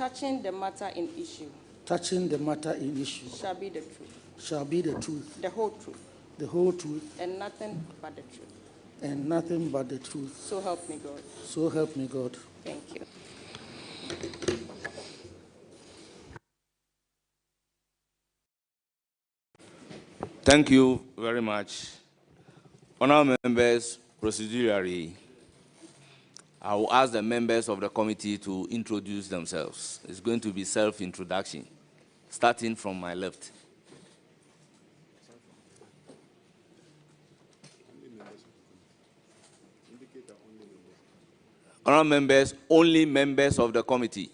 touching the matter in issue, touching the matter in issue, shall be the truth, shall be the truth, the whole truth, the whole truth, and nothing but the truth. and nothing but the truth. So help me God. So help me God. Thank you. Thank you very much. Honourable members, procedurally, I will ask the members of the committee to introduce themselves. It's going to be self-introduction, starting from my left. Honourable members, only members of the committee.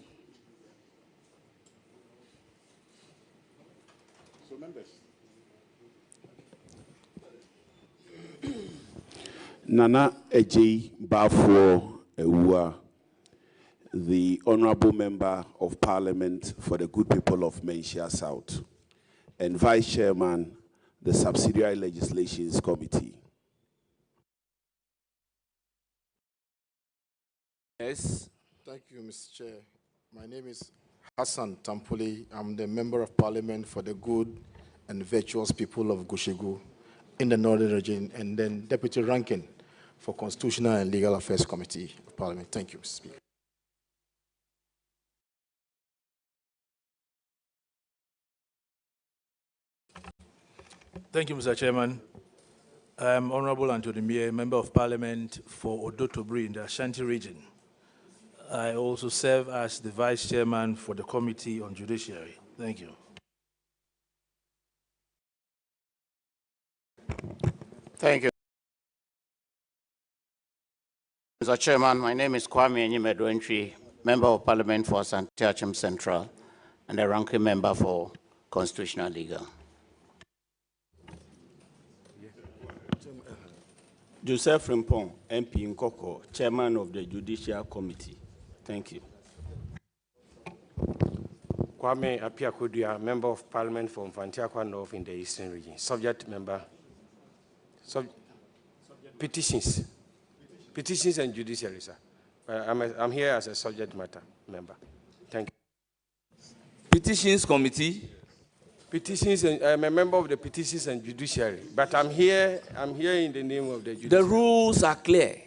So members. Nana Eji Baffoe-Bonnie, the Honourable Member of Parliament for the good people of Menchia South, and Vice Chairman, the Subsidiary Legislations Committee. Yes. Thank you, Mr. Chair. My name is Hassan Tampoli. I'm the Member of Parliament for the good and virtuous people of Gushegu in the Northern Region, and then Deputy Ranking for Constitutional and Legal Affairs Committee of Parliament. Thank you, Mr. Speaker. Thank you, Mr. Chairman. I am Honorable Anthony Mie, Member of Parliament for Odotobri in the Ashanti region. I also serve as the Vice Chairman for the Committee on Judiciary. Thank you. Thank you, Mr. Chairman. My name is Kwame Enyimedwentri, Member of Parliament for Asante Central and the Ranking Member for Constitutional Legal. Joseph Rimpong, MP Nkoko, Chairman of the Judicial Committee. Thank you. Kwame Apiakodua, Member of Parliament for Mfantiakwa North in the Eastern Region. Subject member. Petitions. Petitions and judiciary, sir. I'm here as a subject matter member. Thank you. Petitions Committee. Petitions, I'm a member of the Petitions and Judiciary, but I'm here in the name of the judiciary. The rules are clear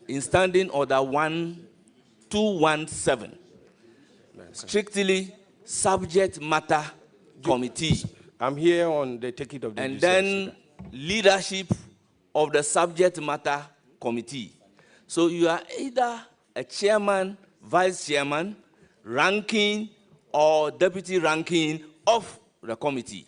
in Standing Order 1217. Strictly subject matter committee. I'm here on the ticket of the and judiciary. then leadership of the subject matter committee. So you are either a chairman, vice chairman, ranking, or deputy ranking of the committee.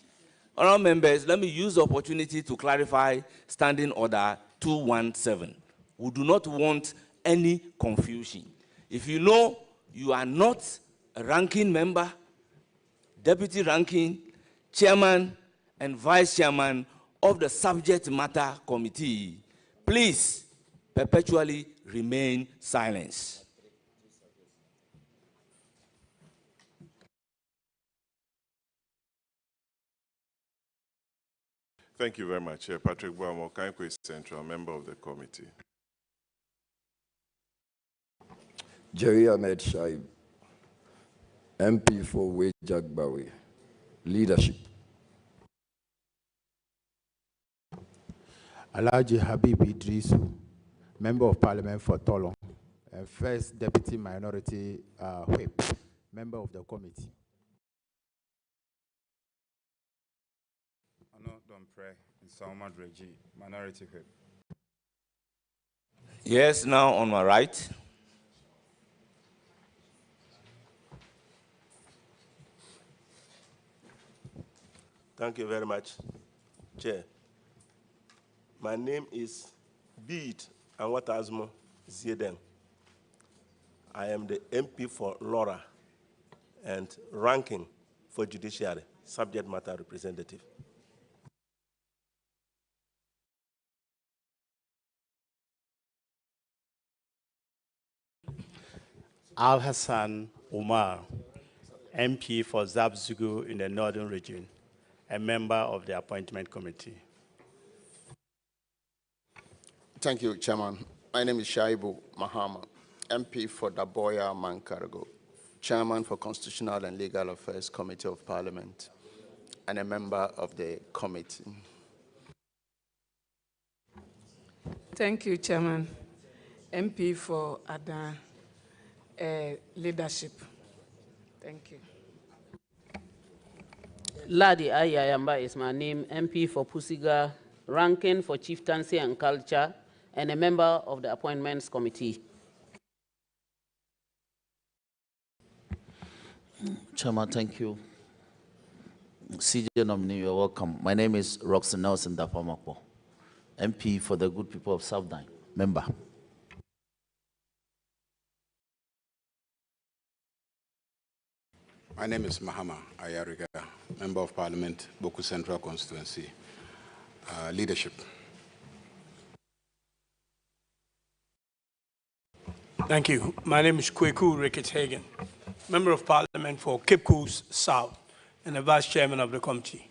Honourable members, let me use the opportunity to clarify Standing Order 217. We do not want any confusion. If you know you are not a ranking member, deputy ranking, chairman, and vice chairman of the subject matter committee, please perpetually remain silent. Thank you very much. Patrick Boamo, Kankwe Central, member of the committee. Jerry Ahmed Shaib, MP for Wejagbawe, leadership. Alhaji Habib Idrisu, Member of Parliament for Tolon, First Deputy Minority Whip, Member of the committee. Dompre, Salman Reji, Minority Whip. Yes, now on my right. Thank you very much, Chair. My name is Bid Anwatasmo Zieden. I am the MP for Laura and ranking for Judiciary, subject matter representative. Al Hassan Umar, MP for Zabzugu in the Northern Region, a member of the Appointment Committee. Thank you, Chairman. My name is Shaibu Mahama, MP for Daboya Mankargo, Chairman for Constitutional and Legal Affairs Committee of Parliament, and a member of the committee. Thank you, Chairman. MP for Adan leadership. Thank you. Ladi Ayayamba is my name, MP for Pusiga, ranking for Chieftaincy and Culture, and a member of the Appointments Committee. Chairman, thank you. CJ nominee, you're welcome. My name is Roxanne Nelson Dapamapo, MP for the good people of South Dine, member. My name is Mahama Ayariga, Member of Parliament, Boku Central Constituency. Leadership. Thank you. My name is Kweku Ricketts-Hagen, Member of Parliament for Cape Coast South and the Vice Chairman of the committee.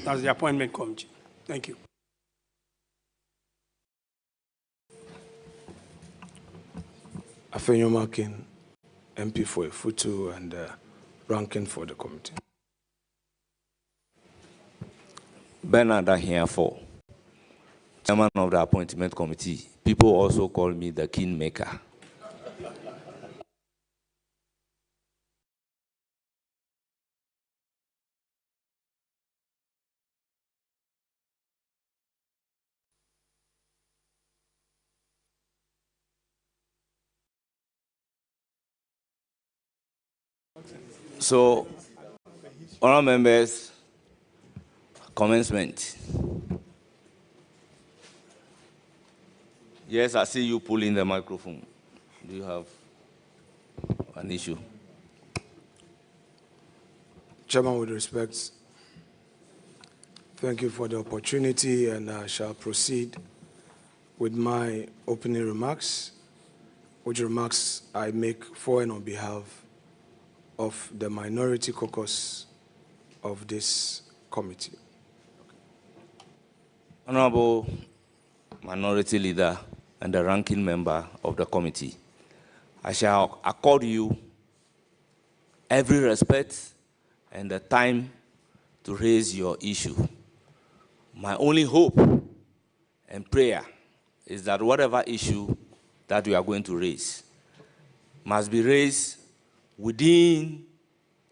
That's the Appointment Committee. Thank you. Afenyo Makin, MP for Ifutu and ranking for the committee. Bernard Ahiafo, Chairman of the Appointment Committee. People also call me the Kingmaker. So, honourable members, commencement. Yes, I see you pulling the microphone. Do you have an issue? Chairman, with respect, thank you for the opportunity, and I shall proceed with my opening remarks, which remarks I make for and on behalf of the minority caucus of this committee. Honorable Minority Leader and the ranking member of the committee, I shall accord you every respect and the time to raise your issue. My only hope and prayer is that whatever issue that we are going to raise must be raised within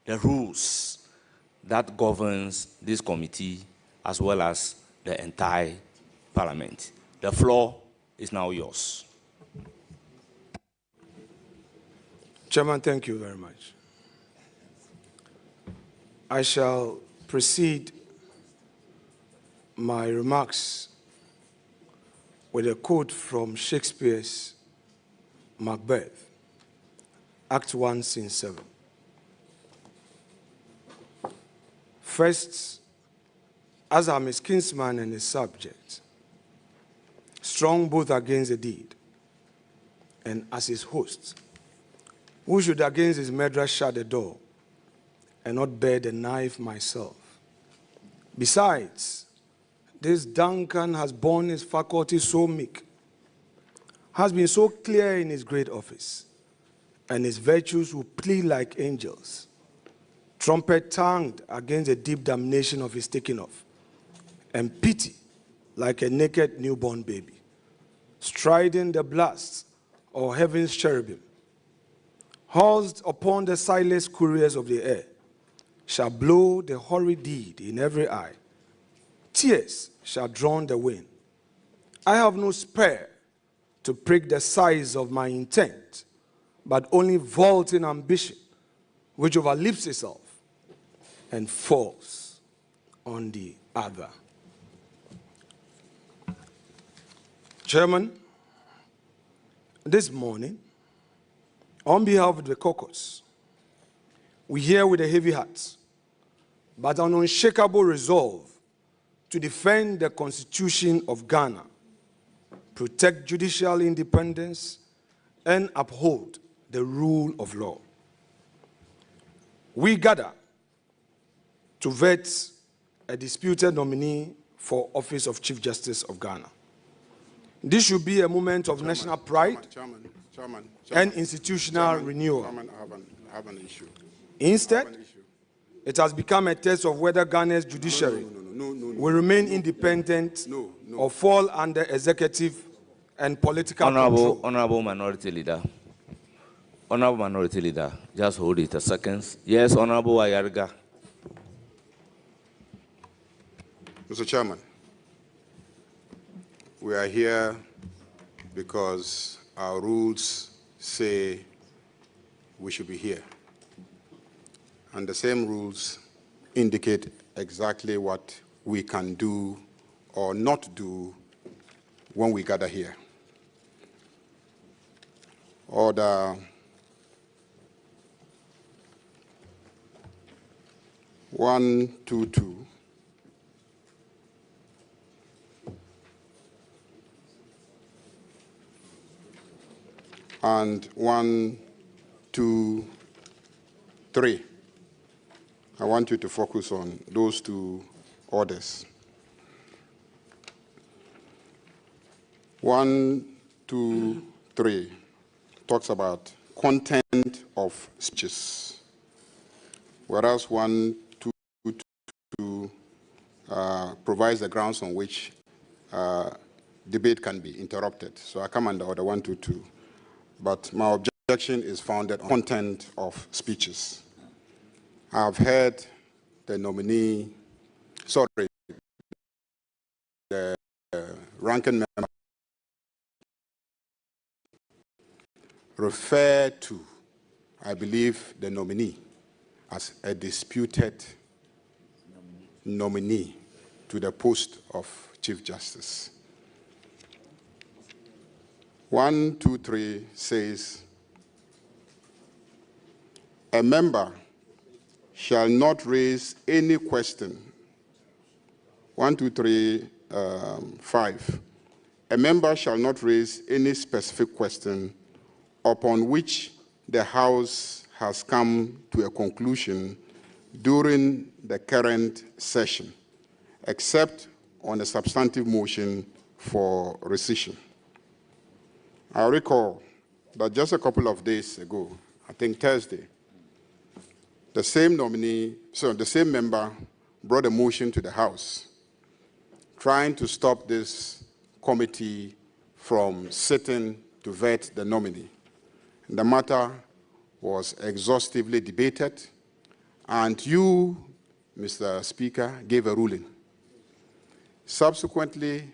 the rules that governs this committee as well as the entire Parliament. The floor is now yours. Chairman, thank you very much. I shall proceed my remarks with a quote from Shakespeare's Macbeth, Act 1, Scene 7. First, as I'm his kinsman and his subject, strong both against the deed, and as his host, who should against his murderer shut the door, and not bear the knife myself. Besides, this Duncan has borne his faculty so meek, has been so clear in his great office, and his virtues will plead like angels, trumpet-tongued against the deep damnation of his taking off, and pity like a naked newborn baby, striding the blasts of heaven's cherubim, housed upon the sightless couriers of the air, shall blow the horrid deed in every eye. Tears shall drown the wind. I have no spare to prick the size of my intent, but only vaulting ambition, which overleaps itself and falls on the other. Chairman, this morning, on behalf of the caucus, we hear with a heavy heart, but an unshakable resolve to defend the Constitution of Ghana, protect judicial independence, and uphold the rule of law. We gather to vet a disputed nominee for office of Chief Justice of Ghana. This should be a moment of national pride and institutional renewal. Chairman, I I have an issue. Instead, it has become a test of whether Ghana's judiciary will remain independent or fall under executive and political control. Honorable Minority Leader. Honorable Minority Leader, just hold it a second. Yes, Honorable Ayariga. Mr. Chairman, we are here because our rules say we should be here. And the same rules indicate exactly what we can do or not do when we gather here. Order 122 and 123. I want you to focus on those two orders. 123 talks about content of speeches, whereas 122 provides the grounds on which debate can be interrupted. So I come under order 122. But my objection is founded on content of speeches. I've heard the nominee, the ranking member refer to, I believe, the nominee as a disputed nominee to the post of Chief Justice. 123 says, a member shall not raise any question. 123(5). A member shall not raise any specific question upon which the House has come to a conclusion during the current session, except on a substantive motion for rescission. I recall that just a couple of days ago, I think Thursday, the same member brought a motion to the House trying to stop this committee from sitting to vet the nominee. The matter was exhaustively debated, and you, Mr. Speaker, gave a ruling. Subsequently,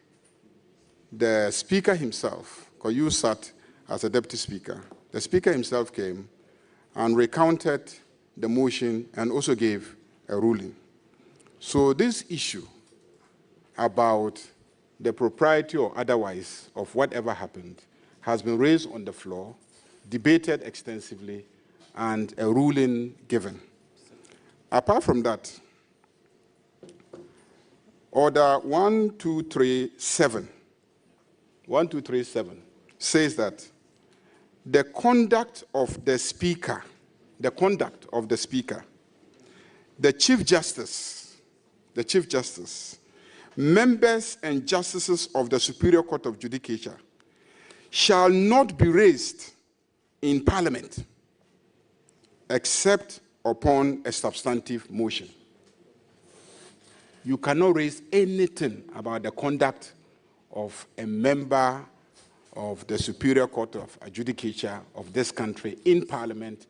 the Speaker himself, because you sat as a Deputy Speaker, the Speaker himself came and recounted the motion and also gave a ruling. So this issue about the propriety or otherwise of whatever happened has been raised on the floor, debated extensively, and a ruling given. Apart from that, Order 1237 says that the conduct of the Speaker, the Chief Justice, members and justices of the Superior Court of Judicature shall not be raised in Parliament except upon a substantive motion. You cannot raise anything about the conduct of a member of the Superior Court of Judicature of this country in Parliament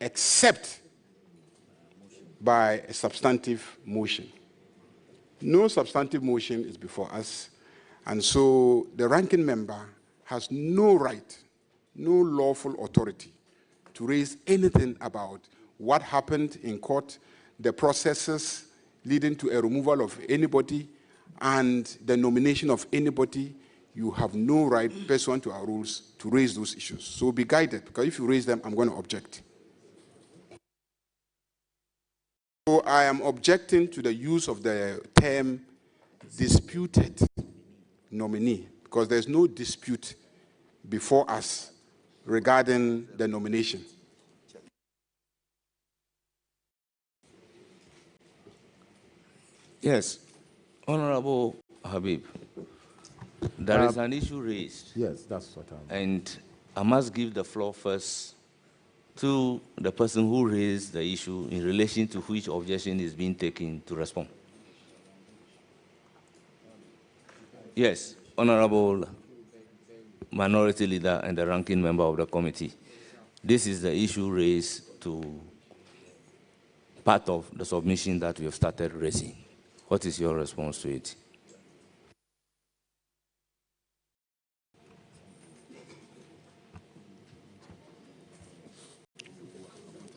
except by a substantive motion. No substantive motion is before us, and so the ranking member has no right, no lawful authority to raise anything about what happened in court, the processes leading to a removal of anybody, and the nomination of anybody. You have no right, pursuant to our rules, to raise those issues. So be guided, because if you raise them, I'm going to object. So I am objecting to the use of the term disputed nominee, because there's no dispute before us regarding the nomination. Yes, Honorable Habib, there is an issue raised. Yes, that's what I'm... And I must give the floor first to the person who raised the issue in relation to which objection is being taken to respond. Yes, Honorable Minority Leader and the ranking member of the committee. This is the issue raised to part of the submission that we have started raising. What is your response to it?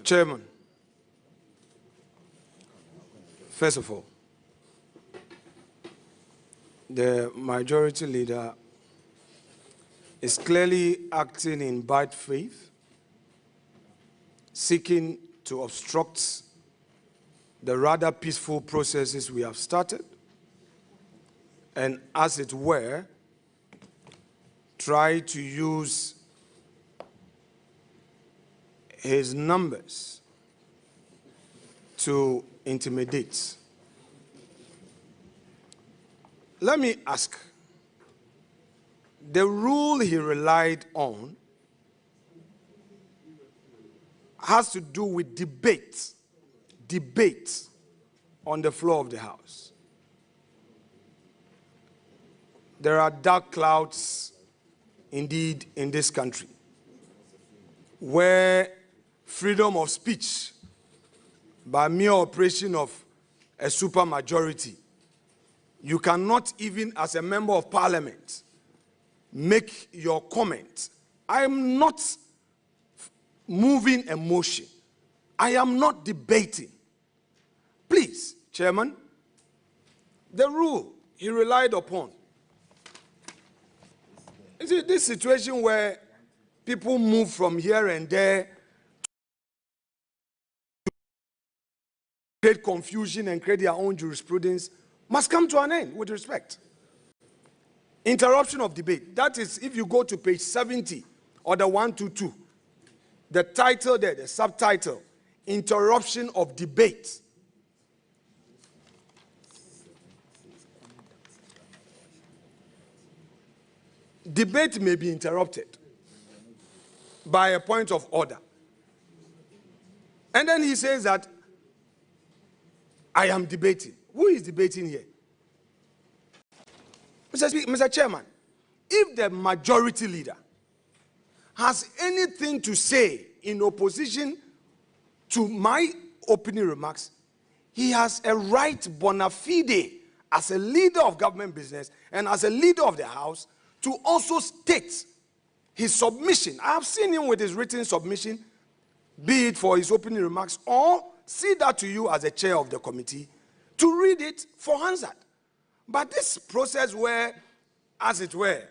Chairman, first of all, the majority leader is clearly acting in bad faith, seeking to obstruct the rather peaceful processes we have started, and as it were, try to use his numbers to intimidate. Let me ask, the rule he relied on has to do with debate on the floor of the House. There are dark clouds indeed in this country where freedom of speech by mere operation of a supermajority, you cannot even as a member of parliament make your comment. I am not moving a motion. I am not debating. Please, Chairman, the rule he relied upon. Is it this situation where people move from here and there to create confusion and create their own jurisprudence must come to an end with respect. Interruption of debate. That is, if you go to page 70 or the 122, the title there, the subtitle, interruption of debate. Debate may be interrupted by a point of order. And then he says that I am debating. Who is debating here? Mr. Chairman, if the majority leader has anything to say in opposition to my opening remarks, he has a right bona fide as a leader of government business and as a leader of the House to also state his submission. I have seen him with his written submission, be it for his opening remarks or see that to you as a chair of the committee to read it for answered. But this process where, as it were,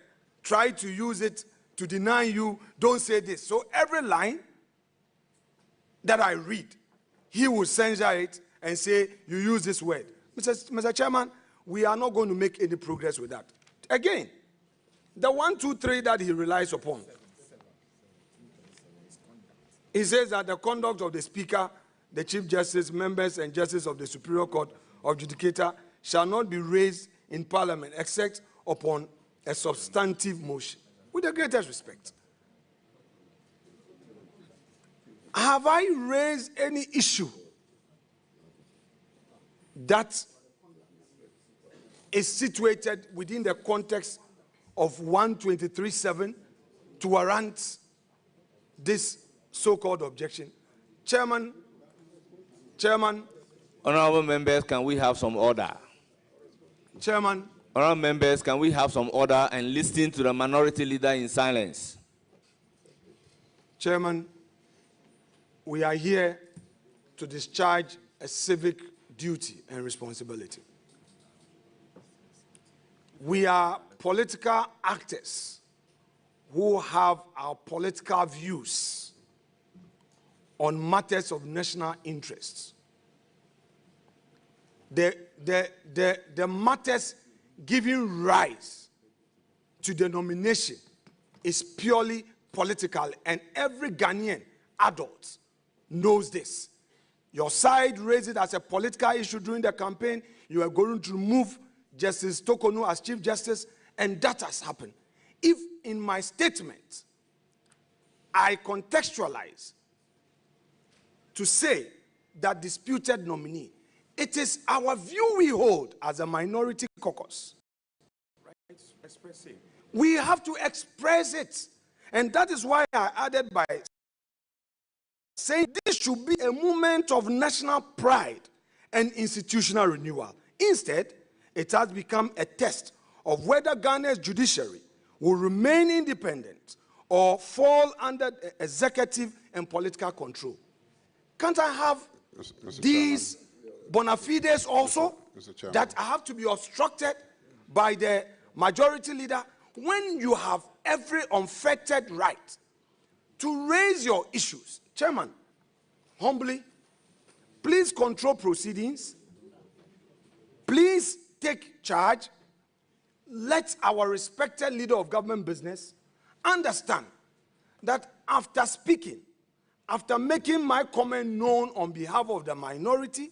try to use it to deny you, don't say this. So every line that I read, he will censor it and say, you use this word. Mr. Chairman, we are not going to make any progress with that. Again, the 1, 2, 3 that he relies upon. He says that the conduct of the Speaker, the Chief Justice, members and Justice of the Superior Court of Judicature shall not be raised in Parliament except upon a substantive motion. With the greatest respect. Have I raised any issue that is situated within the context of 123.7 to warrant this so-called objection? Chairman. Honorable members, can we have some order? Chairman. Honorable members, can we have some order and listen to the minority leader in silence? Chairman, we are here to discharge a civic duty and responsibility. We are political actors who have our political views on matters of national interest. The matters giving rise to the nomination is purely political, and every Ghanaian adult knows this. Your side raised it as a political issue during the campaign. You are going to remove Justice Tokonu as Chief Justice, and that has happened. If in my statement I contextualize to say that disputed nominee. It is our view we hold as a minority caucus. We have to express it. And that is why I added by saying this should be a moment of national pride and institutional renewal. Instead, it has become a test of whether Ghana's judiciary will remain independent or fall under executive and political control. Can't I have these bona fides also that I have to be obstructed by the majority leader when you have every unfettered right to raise your issues? Chairman, humbly, please control proceedings. Please take charge. Let our respected leader of government business understand that after speaking, after making my comment known on behalf of the minority,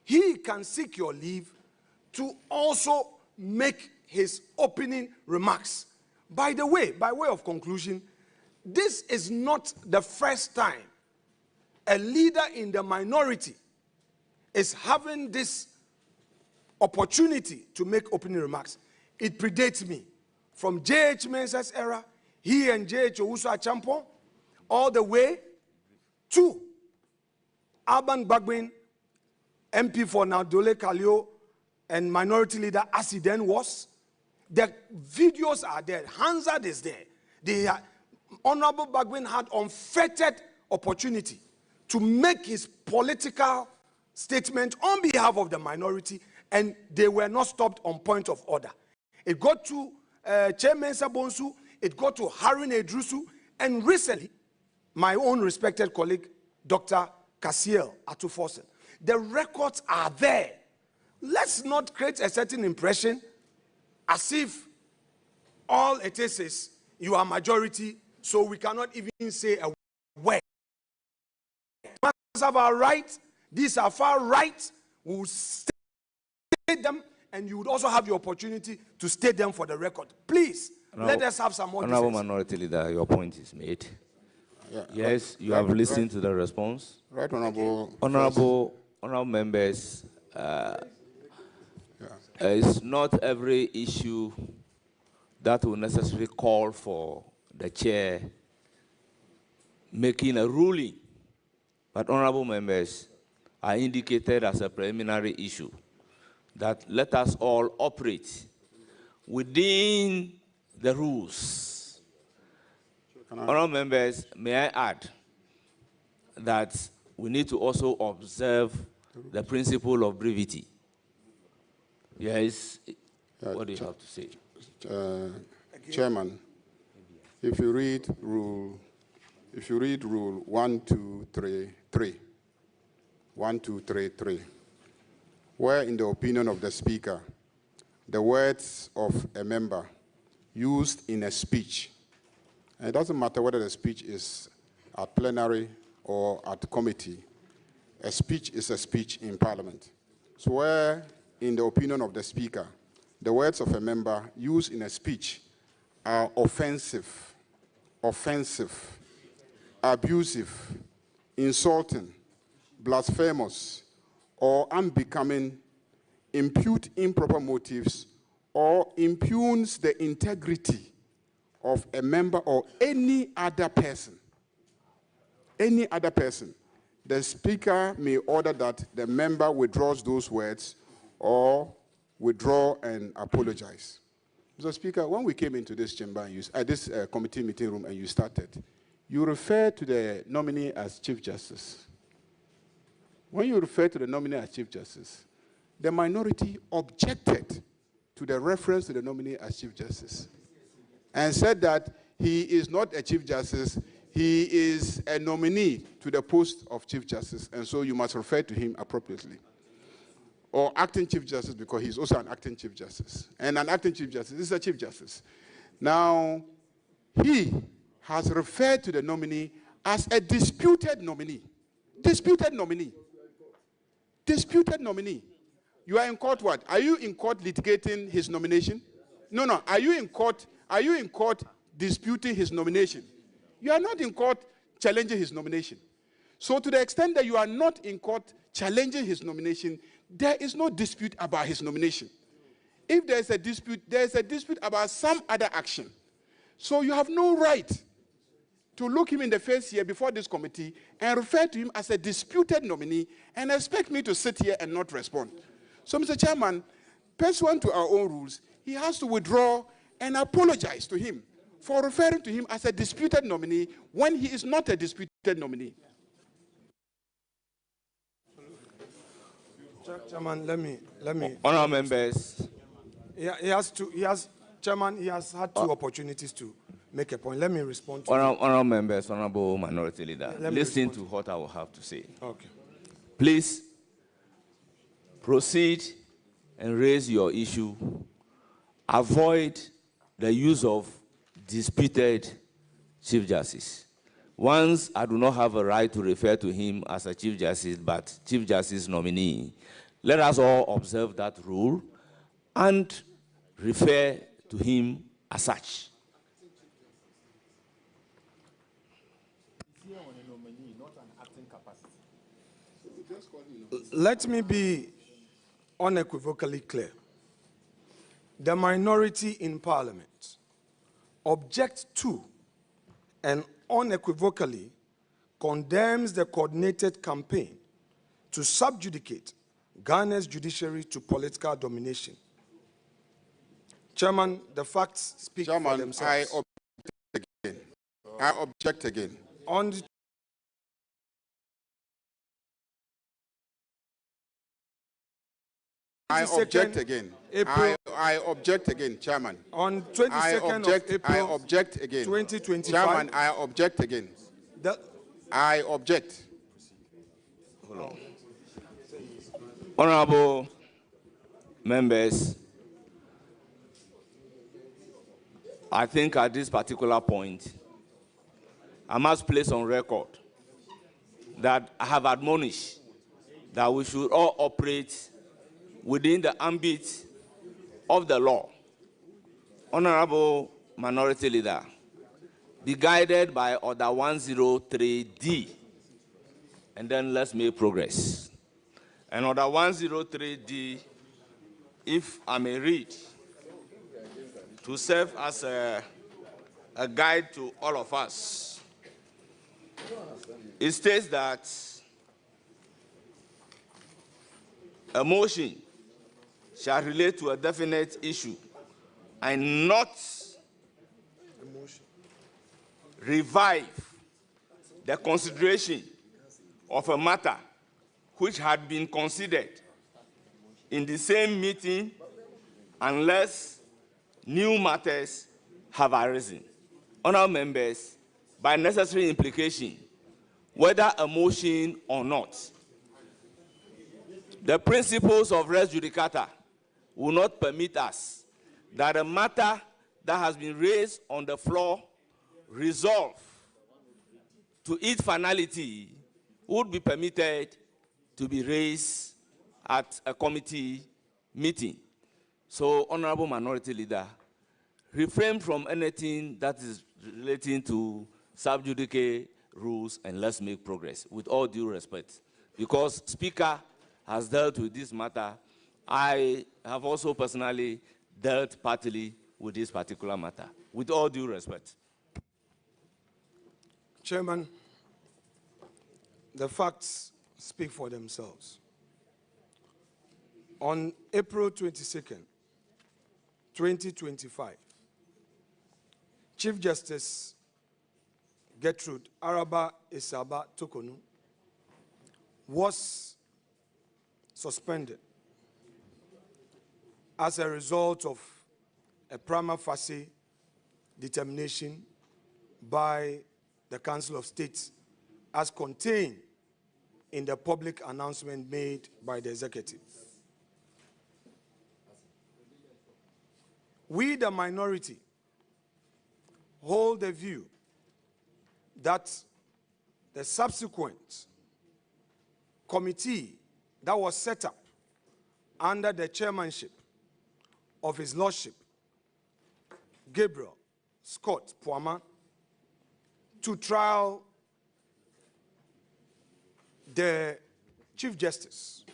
he can seek your leave to also make his opening remarks. By the way, by way of conclusion, this is not the first time a leader in the minority is having this opportunity to make opening remarks. It predates me. From J.H. Mensah's era, he and J.H. Owusu-Achampong, all the way to Alban Bagbin, MP for Naudole Kalio, and minority leader as he then was. The videos are there. Hansard is there. Honorable Bagbin had unfettered opportunity to make his political statement on behalf of the minority, and they were not stopped on point of order. It got to Chairman Sabonsu, it got to Harun Edrusu, and recently, my own respected colleague, Dr. Kasiel Atufosen. The records are there. Let's not create a certain impression as if all it is you are majority, so we cannot even say a word. We must have our rights. These are far right. We will state them, and you would also have the opportunity to state them for the record. Please, let us have some more Honorable decency. Minority Leader, your point is made. Yeah, Yes, you have listened to the response. Right, Honorable. Honorable members, it's not every issue that will necessarily call for the chair making a ruling. But honorable members, I indicated as a preliminary issue that let us all operate within the rules. Honorable members, may I add that we need to also observe the principle of brevity. Yes, what do you have to say? Chairman, if you read rule 1233, where in the opinion of the speaker, the words of a member used in a speech, and it doesn't matter whether the speech is at plenary or at committee, a speech is a speech in Parliament. So where, in the opinion of the speaker, the words of a member used in a speech are offensive, abusive, insulting, blasphemous, or unbecoming, impute improper motives, or impugns the integrity of a member or any other person, the speaker may order that the member withdraws those words or withdraw and apologize. Mr. Speaker, when we came into this chamber, this committee meeting room, and you started, you referred to the nominee as Chief Justice. When you refer to the nominee as Chief Justice, the minority objected to the reference to the nominee as Chief Justice and said that he is not a Chief Justice, he is a nominee to the post of Chief Justice, and so you must refer to him appropriately. Or acting Chief Justice, because he's also an acting Chief Justice. And an acting Chief Justice is a Chief Justice. Now, he has referred to the nominee as a disputed nominee. Disputed nominee. Disputed nominee. You are in court what? Are you in court litigating his nomination? No. Are you in court disputing his nomination? You are not in court challenging his nomination. So to the extent that you are not in court challenging his nomination, there is no dispute about his nomination. If there is a dispute about some other action. So you have no right to look him in the face here before this committee and refer to him as a disputed nominee and expect me to sit here and not respond. So, Mr. Chairman, pursuant to our own rules, he has to withdraw and apologize to him for referring to him as a disputed nominee when he is not a disputed nominee. Chairman, let me. Honourable members. Chairman, he has had two opportunities to make a point. Let me respond to Honourable members, Honourable Minority Leader, listen to what I will have to say. Okay. Please proceed and raise your issue. Avoid the use of disputed Chief Justice. Once I do not have a right to refer to him as a Chief Justice, but Chief Justice nominee, let us all observe that rule and refer to him as such. Let me be unequivocally clear. The minority in Parliament objects to and unequivocally condemns the coordinated campaign to subjudicate Ghana's judiciary to political domination. Chairman, the facts speak for themselves. I object again. On the I object again. April, I object again, Chairman. On 22nd of April, I object again. 2025. Chairman, I object again. I object. Hold on. Honourable members, I think at this particular point, I must place on record that I have admonished that we should all operate within the ambit of the law. Honorable Minority Leader, be guided by Order 103D, and then let's make progress. And Order 103D, if I may read, to serve as a guide to all of us. It states that a motion shall relate to a definite issue and not revive the consideration of a matter which had been considered in the same meeting unless new matters have arisen. Honourable members, by necessary implication, whether a motion or not, the principles of res judicata will not permit us that a matter that has been raised on the floor resolve to its finality would be permitted to be raised at a committee meeting. So, Honourable Minority Leader, refrain from anything that is relating to sub judice rules and let's make progress, with all due respect. Because Speaker has dealt with this matter, I have also personally dealt partly with this particular matter, with all due respect. Chairman, the facts speak for themselves. On April 22nd, 2025, Chief Justice Gertrude Araba Isaba Tokonu was suspended as a result of a prima facie determination by the Council of State as contained in the public announcement made by the executive. We, the minority, hold the view that the subsequent committee that was set up under the chairmanship of His Lordship, Gabriel Scott Puama, to trial the Chief Justice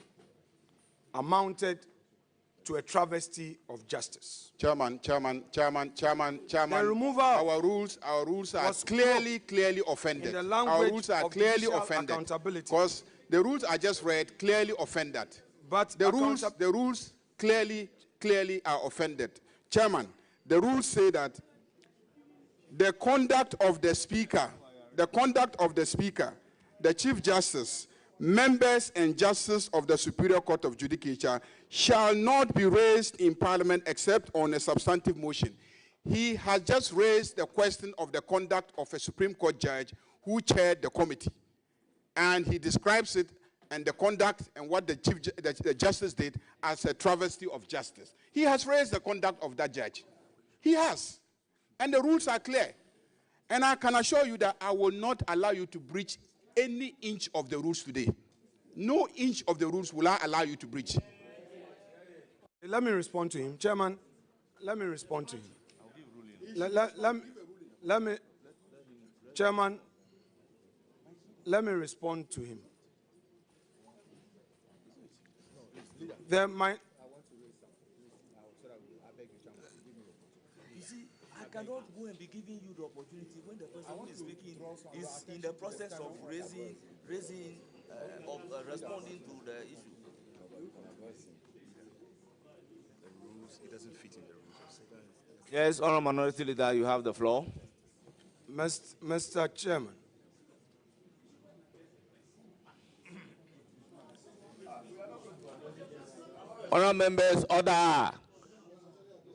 amounted to a travesty of justice. Chairman. The removal our rules are clearly offended. In the language our rules are of clearly judicial offended. accountability. Because the rules I just read clearly offend that. But the rules clearly are offended. Chairman, the rules say that the conduct of the speaker, the Chief Justice, members and justices of the Superior Court of Judicature shall not be raised in Parliament except on a substantive motion. He has just raised the question of the conduct of a Supreme Court judge who chaired the committee. And he describes it and the conduct and what the Justice did as a travesty of justice. He has raised the conduct of that judge. He has. And the rules are clear. And I can assure you that I will not allow you to breach any inch of the rules today. No inch of the rules will I allow you to breach. Let me respond to him. Chairman, let me respond to him. Chairman, let me respond to him. I cannot go and be giving you the opportunity when the person who is speaking is in the process of responding to the issue. It doesn't fit in the rules. Yes, Honourable Minority Leader, you have the floor. Mr. Chairman. Honourable members, order.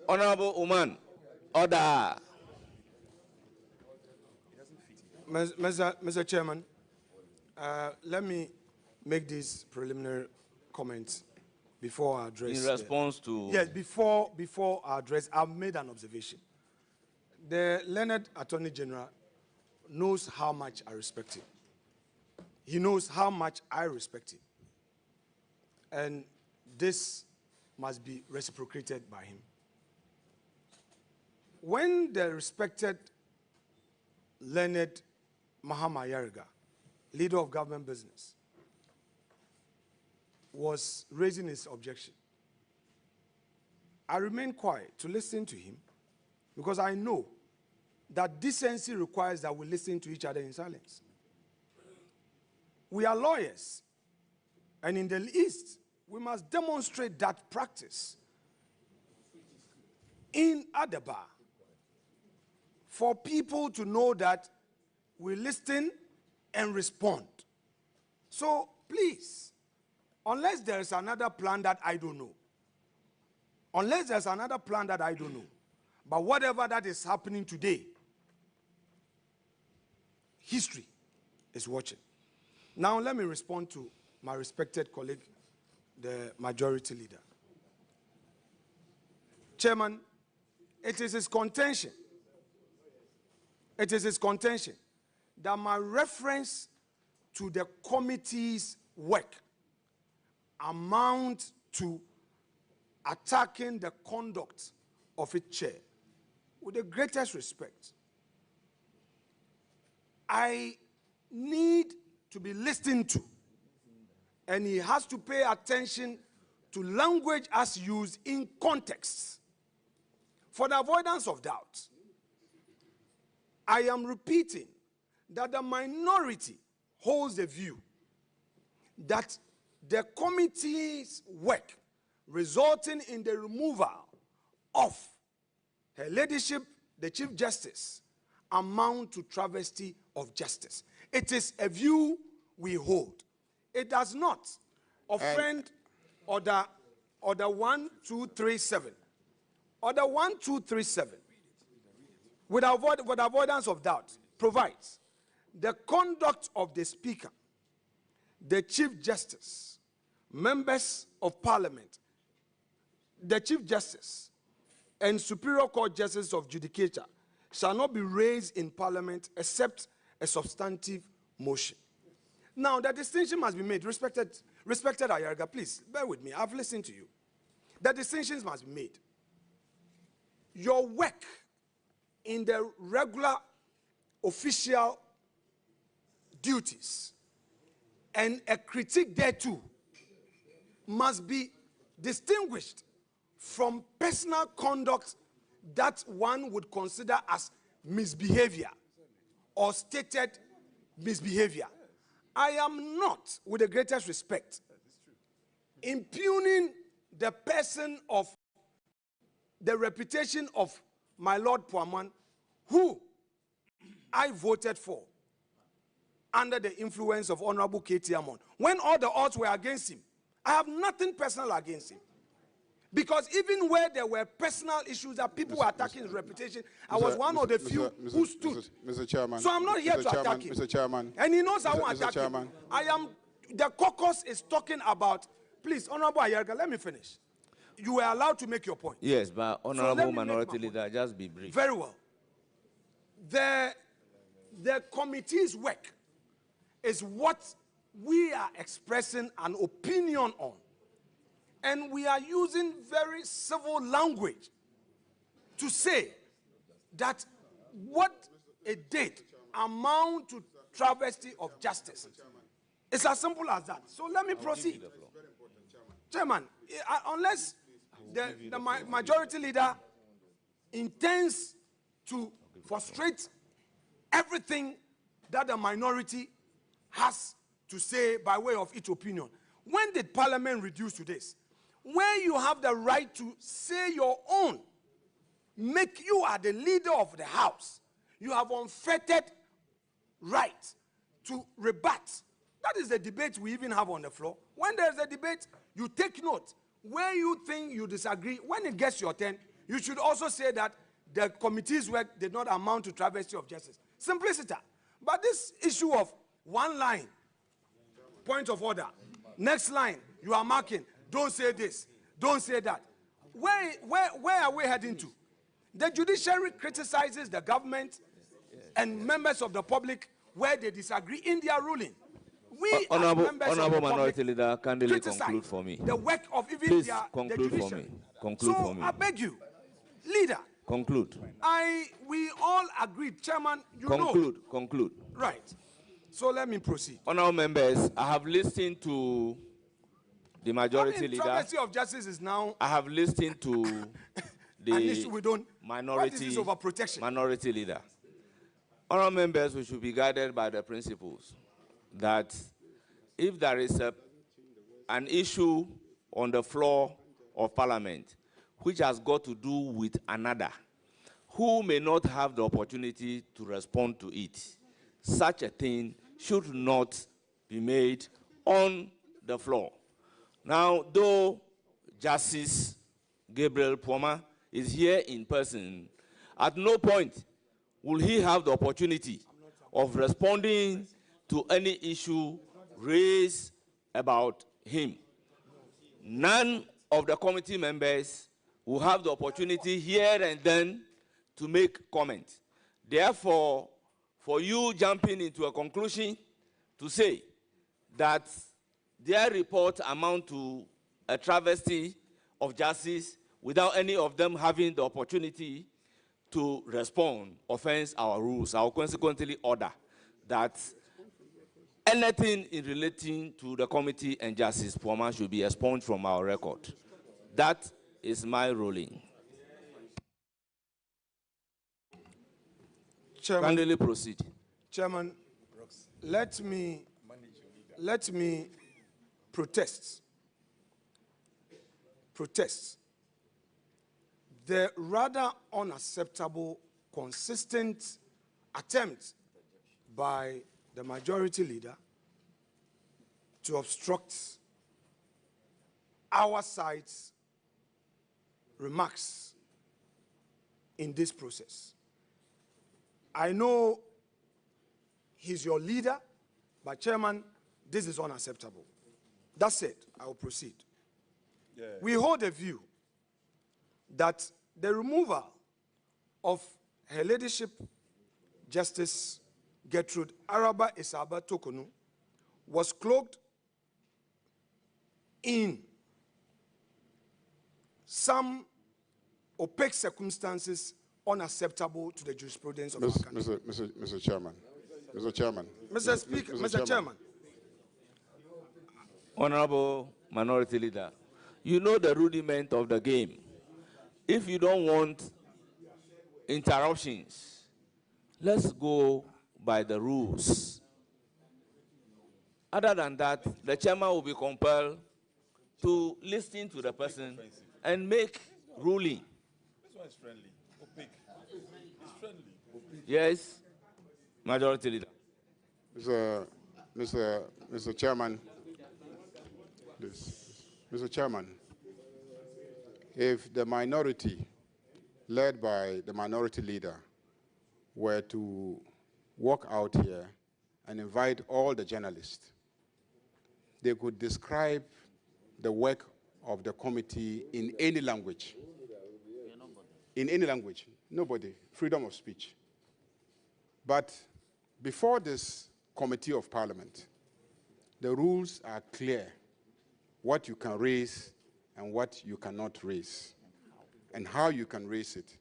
Honourable Oman, order. Mr. Chairman, let me make these preliminary comments before I address. In response to? Yes, before I address, I've made an observation. The learned Attorney General knows how much I respect him. He knows how much I respect him. And this must be reciprocated by him. When the respected learned Mahama Yariga, leader of government business, was raising his objection, I remained quiet to listen to him because I know that decency requires that we listen to each other in silence. We are lawyers, and in the East, we must demonstrate that practice in Adaba for people to know that we listen and respond. So please, unless there is another plan that I don't know, but whatever that is happening today, history is watching. Now let me respond to my respected colleague, the majority leader. Chairman, it is his contention that my reference to the committee's work amount to attacking the conduct of its chair. With the greatest respect, I need to be listened to, and he has to pay attention to language as used in context. For the avoidance of doubt, I am repeating that the minority holds the view that the committee's work resulting in the removal of Her Ladyship, the Chief Justice, amount to travesty of justice. It is a view we hold. It does not offend Order 1237. Order 1237, with avoidance of doubt, provides the conduct of the Speaker, the Chief Justice, members of Parliament, the Chief Justice, and Superior Court Justice of Judicature shall not be raised in Parliament except a substantive motion. Now, the distinction must be made. Respected Ayarga, please, bear with me. I've listened to you. The distinctions must be made. Your work in the regular official duties and a critique thereto must be distinguished from personal conduct that one would consider as misbehavior or stated misbehavior. I am not, with the greatest respect, impugning the person of the reputation of my Lord Puaman, who I voted for under the influence of Honorable K.T. Amon. When all the odds were against him, I have nothing personal against him. Because even where there were personal issues that people were attacking his reputation, I was one of the few who stood. Mr. Chairman. So I'm not here to attack him. Mr. Chairman. And he knows I won't attack him. I am, the caucus is talking about, please, Honorable Ayerga, let me finish. You were allowed to make your point. Yes, but Honorable Minority Leader, just be brief. Very well. The committee's work is what we are expressing an opinion on. And we are using very civil language to say that what it did amount to travesty of justice. It's as simple as that. So let me proceed. Chairman, unless the majority leader intends to frustrate everything that the minority has to say by way of its opinion, when did Parliament reduce to this? Where you have the right to say your own, you are the leader of the House. You have unfettered right to rebut. That is the debate we even have on the floor. When there's a debate, you take note. Where you think you disagree, when it gets your turn, you should also say that the committee's work did not amount to travesty of justice. Simplicity. But this issue of one line, point of order, next line, you are marking, don't say this, don't say that. Where are we heading to? The judiciary criticizes the government and members of the public where they disagree in their ruling. We, Honorable Leader, conclude for me. The work of even Please the conclude for judiciary. me. Conclude for me. I beg you, Leader. Conclude. We all agreed, Chairman. Conclude. Right. So let me proceed. Honorable members, I have listened to the majority leader. Travesty of justice is now. I have listened to the what is this over protection? minority leader. Honorable members, we should be guided by the principles that if there is an issue on the floor of Parliament which has got to do with another who may not have the opportunity to respond to it, such a thing should not be made on the floor. Now, though Justice Gabriel Puama is here in person, at no point will he have the opportunity of responding to any issue raised about him. None of the committee members will have the opportunity here and then to make comment. Therefore, for you jumping into a conclusion to say that their report amount to a travesty of justice without any of them having the opportunity to respond offends our rules. I will consequently order that anything in relating to the committee and Justice Puama should be expunged from our record. That is my ruling. Chairman, kindly proceed. Chairman, let me protest the rather unacceptable, consistent attempt by the majority leader to obstruct our side's remarks in this process. I know he's your leader, but Chairman, this is unacceptable. That's it. I will proceed. Yeah. We hold a view that the removal of Her Ladyship Justice Gertrude Araba Isaba Tokonu was cloaked in some opaque circumstances unacceptable to the jurisprudence of our country. Mr. Chairman. Mr. Chairman. Mr. Speaker, Mr. Chairman. Honorable Minority Leader, you know the rudiment of the game. If you don't want interruptions, let's go by the rules. Other than that, the chairman will be compelled to listen to the person and make ruling. This one is friendly. Opaque. It's friendly. Opaque. Yes, Majority Leader. Mr. Chairman, Mr. Chairman, if the minority, led by the minority leader, were to walk out here and invite all the journalists, they could describe the work of the committee in any language. In any language. Nobody. Freedom of speech. But before this Committee of Parliament, the rules are clear, what you can raise and what you cannot raise, and how you can raise it.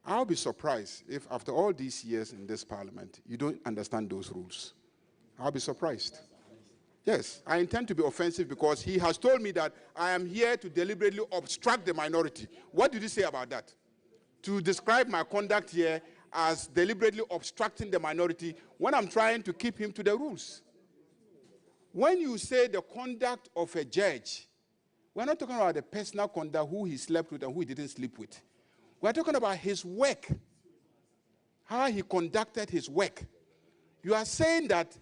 I'll be surprised if after all these years in this Parliament, you don't understand those rules. I'll be surprised. Yes, I intend to be offensive because he has told me that I am here to deliberately obstruct the minority. What did he say about that? To describe my conduct here as deliberately obstructing the minority when I'm trying to keep him to the rules. When you say the conduct of a judge, we're not talking about the personal conduct, who he slept with and who he didn't sleep with. We're talking about his work, how he conducted his work. You are saying that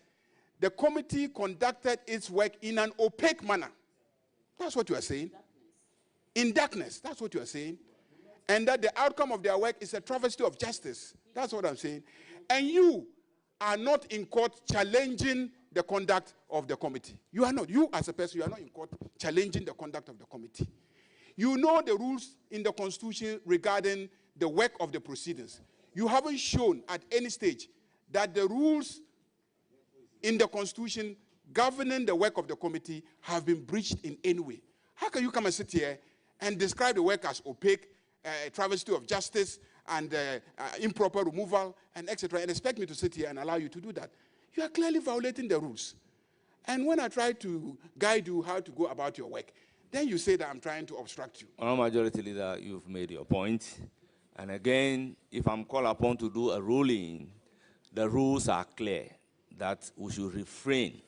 the committee conducted its work in an opaque manner. That's what you are saying. In darkness, that's what you are saying. And that the outcome of their work is a travesty of justice. That's what I'm saying. And you are not in court challenging the conduct of the committee. You are not. You as a person, you are not in court challenging the conduct of the committee. You know the rules in the Constitution regarding the work of the proceedings. You haven't shown at any stage that the rules in the Constitution governing the work of the committee have been breached in any way. How can you come and sit here and describe the work as opaque, travesty of justice, and improper removal, and etc., and expect me to sit here and allow you to do that? You are clearly violating the rules. And when I try to guide you how to go about your work, then you say that I'm trying to obstruct you. Honorable Majority Leader, you've made your point. And again, if I'm called upon to do a ruling, the rules are clear that we should refrain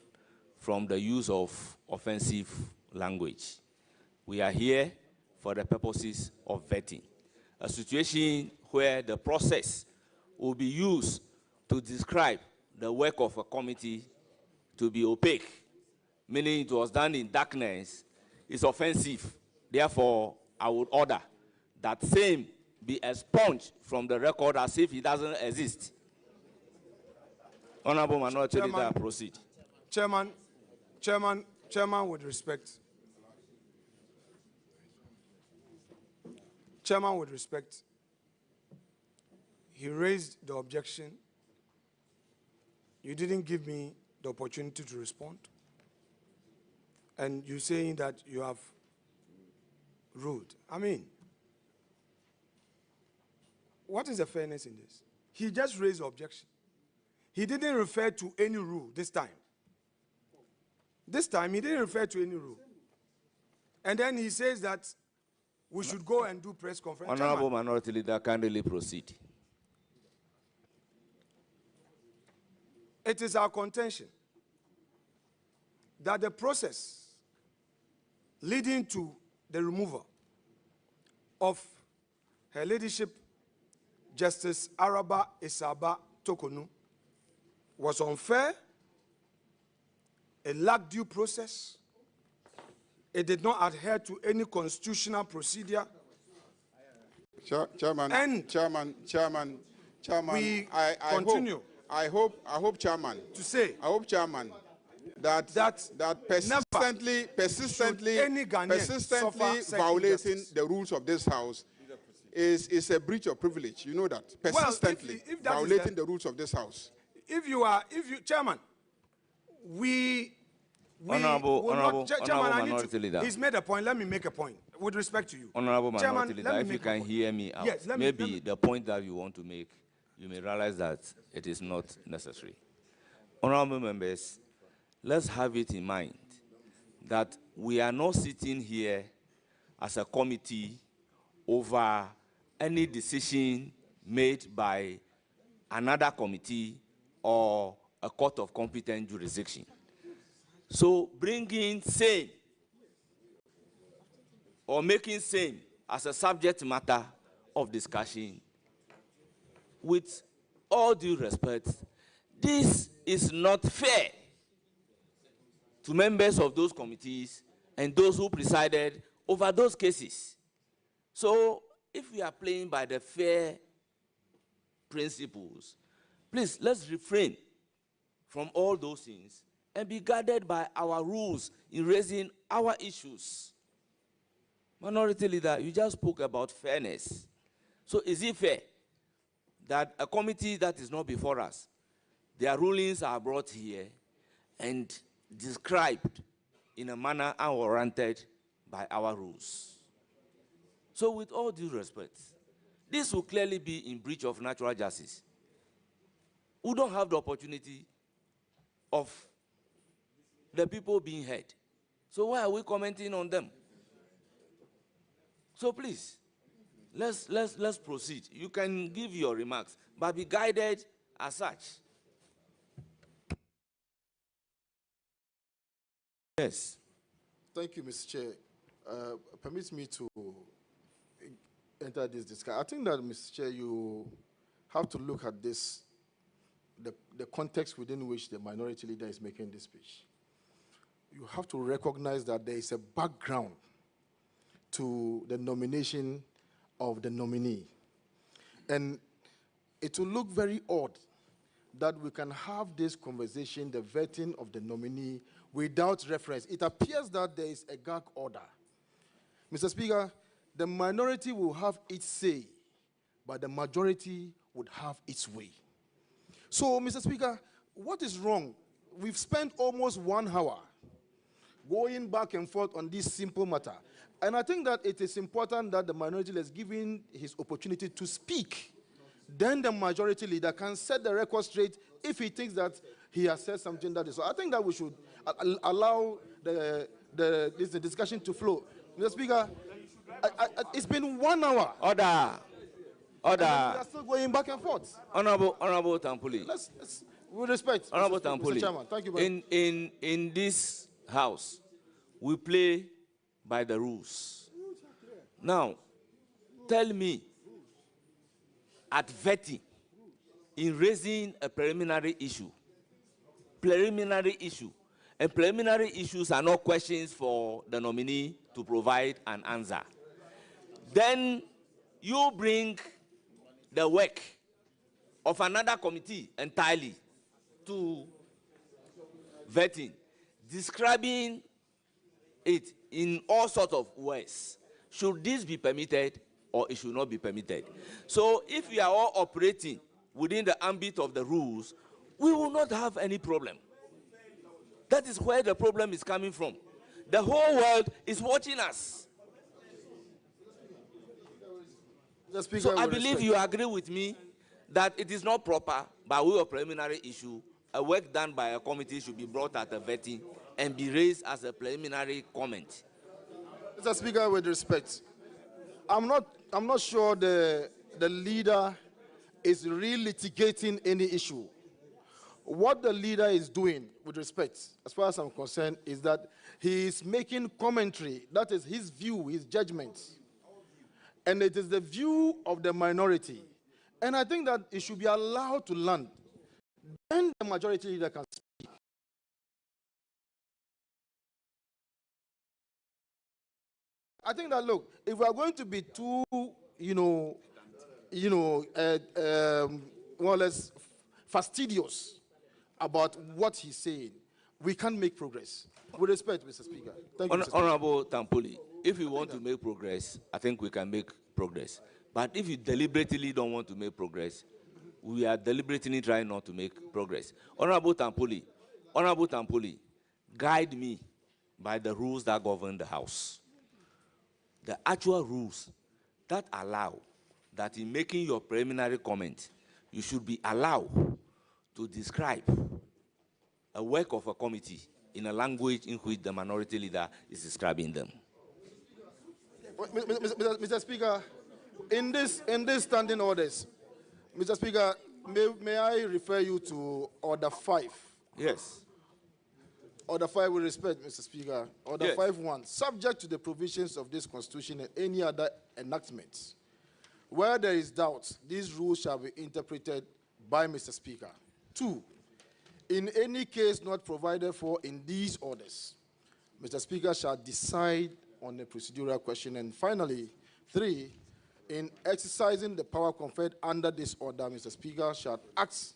from the use of offensive language. We are here for the purposes of vetting. A situation where the process will be used to describe the work of a committee to be opaque, meaning it was done in darkness, is offensive. Therefore, I would order that same be expunged from the record as if it doesn't exist. Honorable Minority Leader, proceed. Chairman, with respect. Chairman, with respect, he raised the objection. You didn't give me the opportunity to respond. And you're saying that you have ruled. I mean, what is the fairness in this? He just raised the objection. He didn't refer to any rule this time. This time, he didn't refer to any rule. And then he says that we should go and do press conference. Honorable Minority Leader, kindly proceed. It is our contention that the process leading to the removal of Her Ladyship Justice Araba Isaba Tokonu was unfair, it lacked due process, it did not adhere to any constitutional procedure. Chairman, we I continue. I hope, Chairman, to say. I hope, Chairman, that persistently violating the rules of this House is a breach of privilege. You know that. Persistently if that violating the rules of this House. Chairman, Honorable Minority Leader. He's made a point. Let me make a point with respect to you. Honorable Minority Leader, if you can hear me out, yes, maybe the point that you want to make, you may realize that it is not necessary. Honorable members, let's have it in mind that we are not sitting here as a committee over any decision made by another committee or a court of competent jurisdiction. So bringing same or making same as a subject matter of discussion, with all due respect, this is not fair to members of those committees and those who presided over those cases. So if we are playing by the fair principles, please, let's refrain from all those things and be guided by our rules in raising our issues. Minority Leader, you just spoke about fairness. So is it fair that a committee that is not before us, their rulings are brought here and described in a manner unwarranted by our rules? So with all due respect, this will clearly be in breach of natural justice. We don't have the opportunity of the people being heard. So why are we commenting on them? So please, let's proceed. You can give your remarks, but be guided as such. Yes. Thank you, Mr. Chair. Permit me to enter this discussion. I think that, Mr. Chair, you have to look at this, the context within which the minority leader is making this speech. You have to recognize that there is a background to the nomination of the nominee. And it will look very odd that we can have this conversation, the vetting of the nominee, without reference. It appears that there is a gag order. Mr. Speaker, the minority will have its say, but the majority would have its way. So, Mr. Speaker, what is wrong? We've spent almost 1 hour going back and forth on this simple matter. And I think that it is important that the minority leader is given his opportunity to speak. Then the majority leader can set the record straight if he thinks that he has said something that is. So I think that we should allow the discussion to flow. Mr. Speaker, it's been 1 hour. Order. Order. We are still going back and forth. Honorable Tampuli. Let's with respect, Honorable Mr. Tampuli. Chairman. Thank you very much. In this house, we play by the rules. Now, tell me, at vetting, in raising a preliminary issue, and preliminary issues are not questions for the nominee to provide an answer. Then you bring the work of another committee entirely to vetting, describing it in all sorts of ways. Should this be permitted or it should not be permitted? So if we are all operating within the ambit of the rules, we will not have any problem. That is where the problem is coming from. The whole world is watching us. So I believe you agree with me that it is not proper, by way of preliminary issue, a work done by a committee should be brought at a vetting and be raised as a preliminary comment. Mr. Speaker, with respect, I'm not sure the leader is re-litigating any issue. What the leader is doing, with respect, as far as I'm concerned, is that he is making commentary. That is his view, his judgment. And it is the view of the minority. And I think that it should be allowed to land. Then the majority leader can speak. I think that, look, if we are going to be too, more or less fastidious about what he's saying, we can't make progress. With respect, Mr. Speaker. Thank you, Mr. Speaker. Honorable Tampuli, if you want to make progress, I think we can make progress. But if you deliberately don't want to make progress, we are deliberately trying not to make progress. Honorable Tampuli, guide me by the rules that govern the House. The actual rules that allow that in making your preliminary comment, you should be allowed to describe a work of a committee in a language in which the minority leader is describing them. Mr. Speaker, in this standing orders, Mr. Speaker, may I refer you to Order 5? Yes. Order 5 with respect, Mr. Speaker. Order Yes. 5.1, subject to the provisions of this Constitution and any other enactments. Where there is doubt, these rules shall be interpreted by Mr. Speaker. 2, in any case not provided for in these orders, Mr. Speaker shall decide on a procedural question. And finally, 3, in exercising the power conferred under this order, Mr. Speaker shall act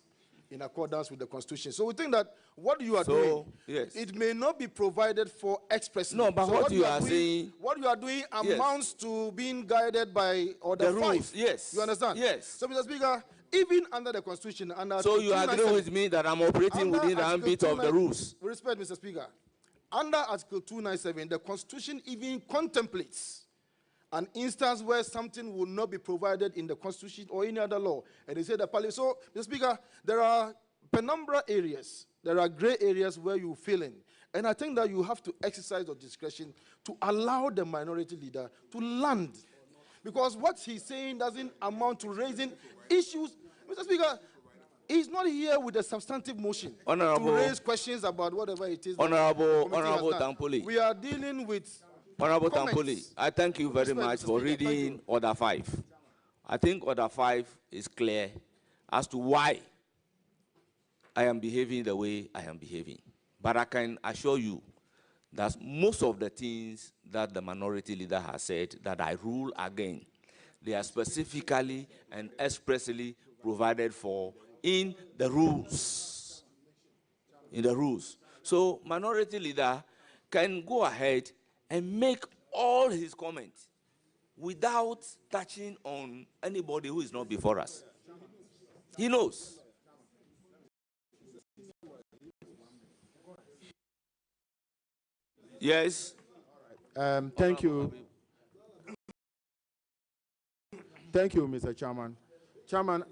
in accordance with the Constitution. So we think that what you are doing, yes, it may not be provided for expressly. No, but so what you are doing, saying, what you are doing yes, amounts to being guided by Order the 5. rules, yes. You understand? Yes. So, Mr. Speaker, even under the Constitution, under So you agree with me that I'm operating within the ambit of the rules? With respect, Mr. Speaker, under Article 297, the Constitution even contemplates an instance where something will not be provided in the Constitution or any other law. And they say the Parliament. So, Mr. Speaker, there are penumbra areas, there are gray areas where you fill in. And I think that you have to exercise your discretion to allow the minority leader to land. Because what he's saying doesn't amount to raising issues. Mr. Speaker, he's not here with a substantive motion to raise questions about whatever it is. Honorable Tampoli. We are dealing with Honorable comments. Tampoli, I thank you very much for reading Order 5. I think Order 5 is clear as to why I am behaving the way I am behaving. But I can assure you that most of the things that the minority leader has said that I rule again, they are specifically and expressly provided for in the rules. In the rules. So minority leader can go ahead and make all his comments without touching on anybody who is not before us. He knows. Yes. Thank you. Thank you, Mr. Chairman. Chairman,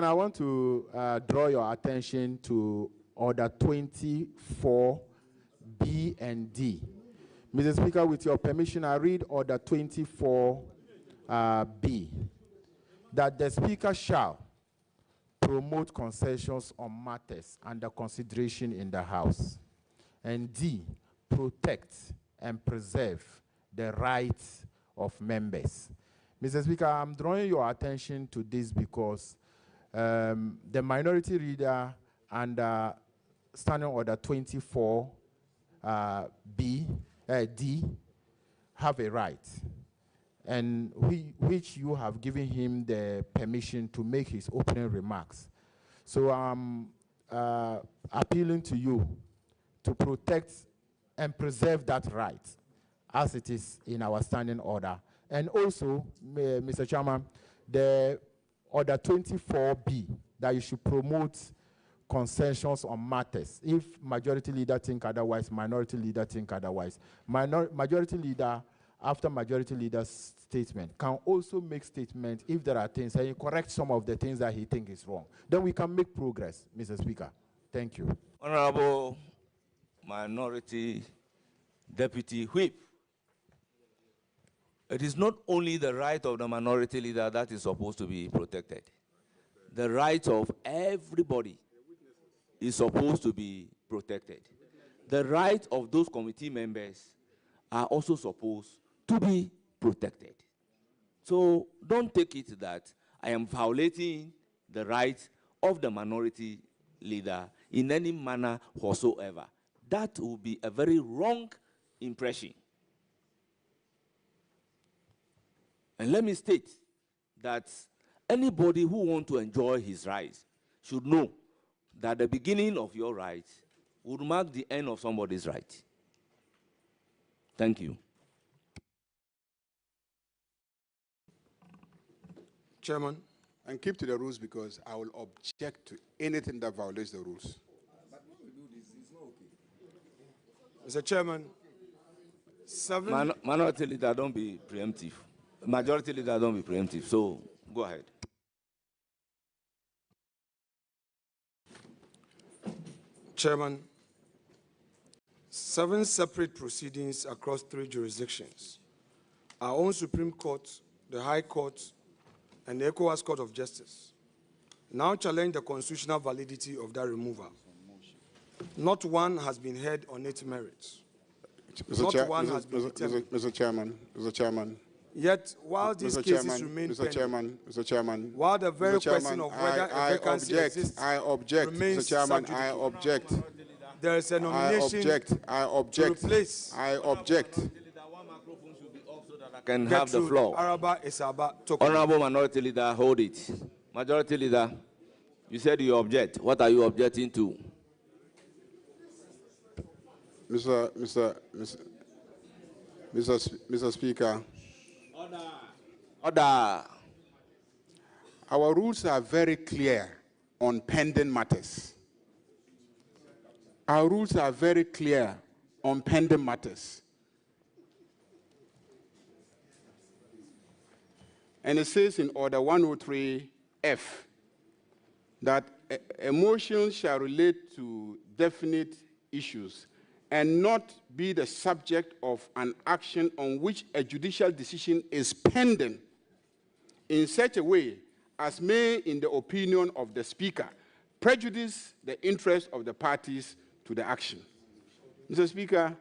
I want to draw your attention to Order 24, B and D. Mr. Speaker, with your permission, I read Order 24, B, that the Speaker shall promote concessions on matters under consideration in the House. And D, protect and preserve the rights of members. Mr. Speaker, I'm drawing your attention to this because the minority leader under Standing Order 24, D, have a right, and which you have given him the permission to make his opening remarks. So I'm appealing to you to protect and preserve that right as it is in our standing order. And also, Mr. Chairman, the Order 24B, that you should promote concessions on matters. If majority leader think otherwise, minority leader think otherwise. Majority leader, after majority leader's statement, can also make statements if there are things, and he correct some of the things that he thinks is wrong. Then we can make progress, Mr. Speaker. Thank you. Honorable Minority Deputy Whip, it is not only the right of the minority leader that is supposed to be protected. The right of everybody is supposed to be protected. The right of those committee members are also supposed to be protected. So don't take it that I am violating the right of the minority leader in any manner whatsoever. That will be a very wrong impression. And let me state that anybody who wants to enjoy his rights should know that the beginning of your right would mark the end of somebody's right. Thank you. Chairman, and keep to the rules because I will object to anything that violates the rules. But when we do this, it's not okay. Mr. Chairman, Minority leader, don't be preemptive. Majority leader, don't be preemptive. So go ahead. Chairman, 7 separate proceedings across 3 jurisdictions, our own Supreme Court, the High Court, and the ECOWAS Court of Justice, now challenge the constitutional validity of that removal. Not one has been heard on its merits. Mr. Chairman. Yet, while these cases remain pending, while the very question of whether a vacancy exists remains sub judice, there is a nomination to replace. I can have the floor. Honorable Minority Leader, hold it. Majority Leader, you said you object. What are you objecting to? Mr. Speaker. Order. Our rules are very clear on pending matters. Our rules are very clear on pending matters. And it says in Order 103F that a motion shall relate to definite issues and not be the subject of an action on which a judicial decision is pending in such a way as may, in the opinion of the Speaker, prejudice the interest of the parties to the action. Mr. Speaker,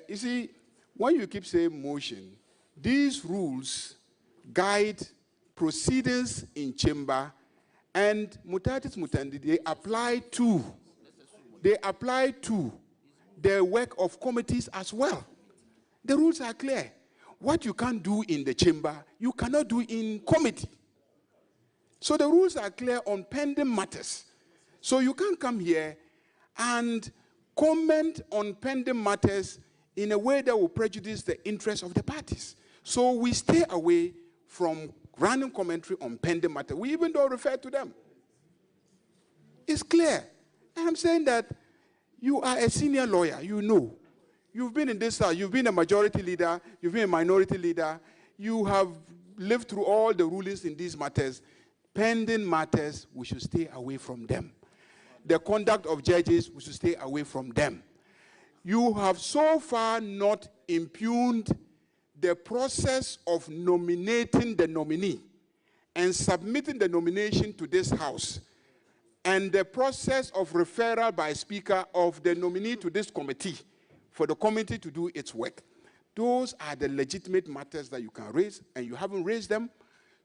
you see, when you keep saying motion, these rules guide proceedings in chamber, and mutatis mutandi, they apply to the work of committees as well. The rules are clear. What you can't do in the chamber, you cannot do in committee. So the rules are clear on pending matters. So you can't come here and comment on pending matters in a way that will prejudice the interests of the parties. So we stay away from running commentary on pending matters. We even don't refer to them. It's clear. And I'm saying that you are a senior lawyer, you know. You've been in this house, you've been a majority leader, you've been a minority leader, you have lived through all the rulings in these matters. Pending matters, we should stay away from them. The conduct of judges, we should stay away from them. You have so far not impugned the process of nominating the nominee and submitting the nomination to this House, and the process of referral by Speaker of the nominee to this committee for the committee to do its work. Those are the legitimate matters that you can raise, and you haven't raised them.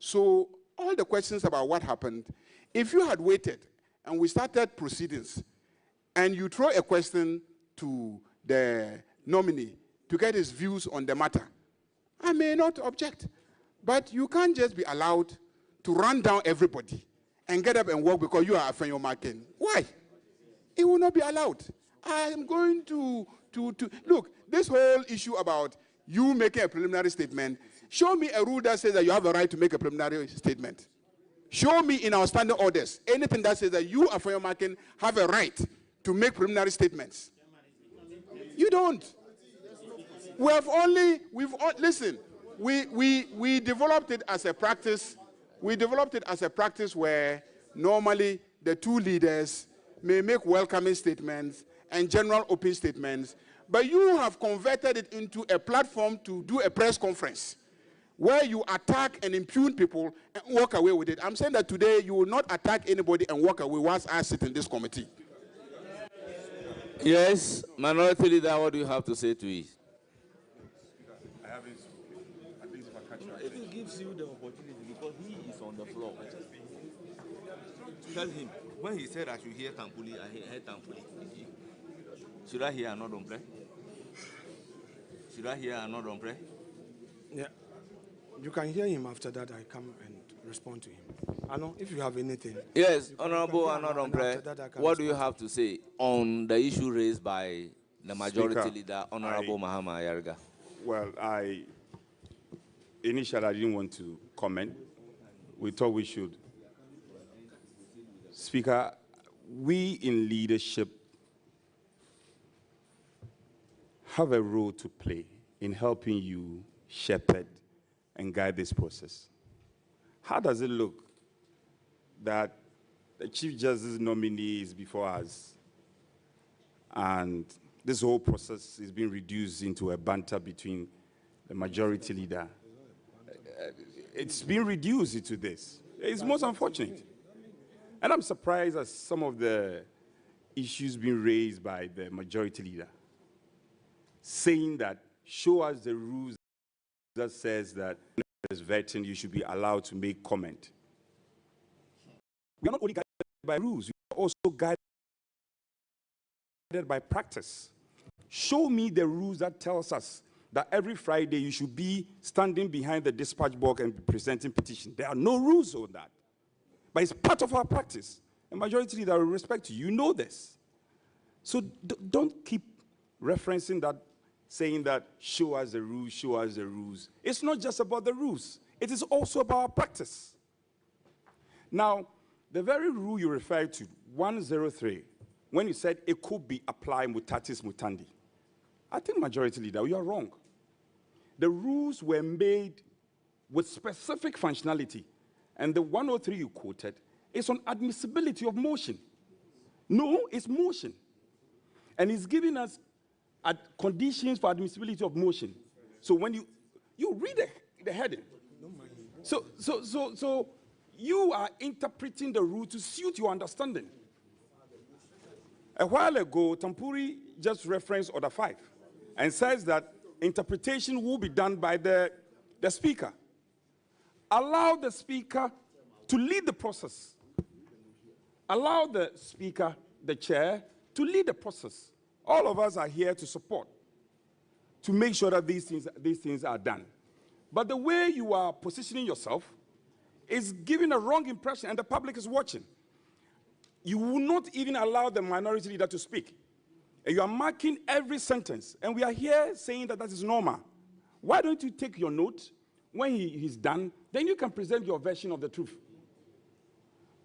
So all the questions about what happened, if you had waited and we started proceedings, and you throw a question to the nominee to get his views on the matter, I may not object. But you can't just be allowed to run down everybody and get up and walk because you are a friend of marking. Why? It will not be allowed. I am going to look, this whole issue about you making a preliminary statement, show me a rule that says that you have a right to make a preliminary statement. Show me in our standing orders anything that says that you, a friend of marking, have a right to make preliminary statements. You don't. Listen, we developed it as a practice. We developed it as a practice where normally the two leaders may make welcoming statements and general open statements, but you have converted it into a platform to do a press conference where you attack and impugn people and walk away with it. I'm saying that today you will not attack anybody and walk away whilst I sit in this committee. Yes, Minority Leader, what do you have to say to it? If it gives you the opportunity, because he is on the floor, tell him, when he said I should hear Tampuli, I heard Tampuli. Should I hear another play? Should I hear another play? Yeah. You can hear him after that. I come and respond to him. I know if you have anything. Yes, Honorable Anodonple, what do you have to say on the issue raised by the majority Speaker, leader, Honorable Mahama Ayariga? Well, initially I didn't want to comment. We thought we should. Speaker, we in leadership have a role to play in helping you shepherd and guide this process. How does it look that The Chief Justice nominee is before us, and this whole process is being reduced into a banter between the majority leader. It's been reduced into this. It's most unfortunate. And I'm surprised at some of the issues being raised by the majority leader, saying that, show us the rules that says that as vetting, you should be allowed to make comment. We are not only guided by rules, we are also guided by practice. Show me the rules that tells us that every Friday you should be standing behind the dispatch box and presenting petition. There are no rules on that. But it's part of our practice. And majority leader will respect you. You know this. So don't keep referencing that, saying that, show us the rules, show us the rules. It's not just about the rules. It is also about our practice. Now, the very rule you referred to, 103, when you said it could be applied mutatis mutandi, I think majority leader, you are wrong. The rules were made with specific functionality. And the 103 you quoted is on admissibility of motion. No, it's motion. And it's giving us conditions for admissibility of motion. So when you read the heading. So you are interpreting the rule to suit your understanding. A while ago, Tampuri just referenced Order 5 and says that interpretation will be done by the speaker. Allow the speaker to lead the process. Allow the speaker, the chair, to lead the process. All of us are here to support, to make sure that these things are done. But the way you are positioning yourself is giving a wrong impression, and the public is watching. You will not even allow the minority leader to speak. And you are marking every sentence, and we are here saying that that is normal. Why don't you take your note? When he's done, then you can present your version of the truth.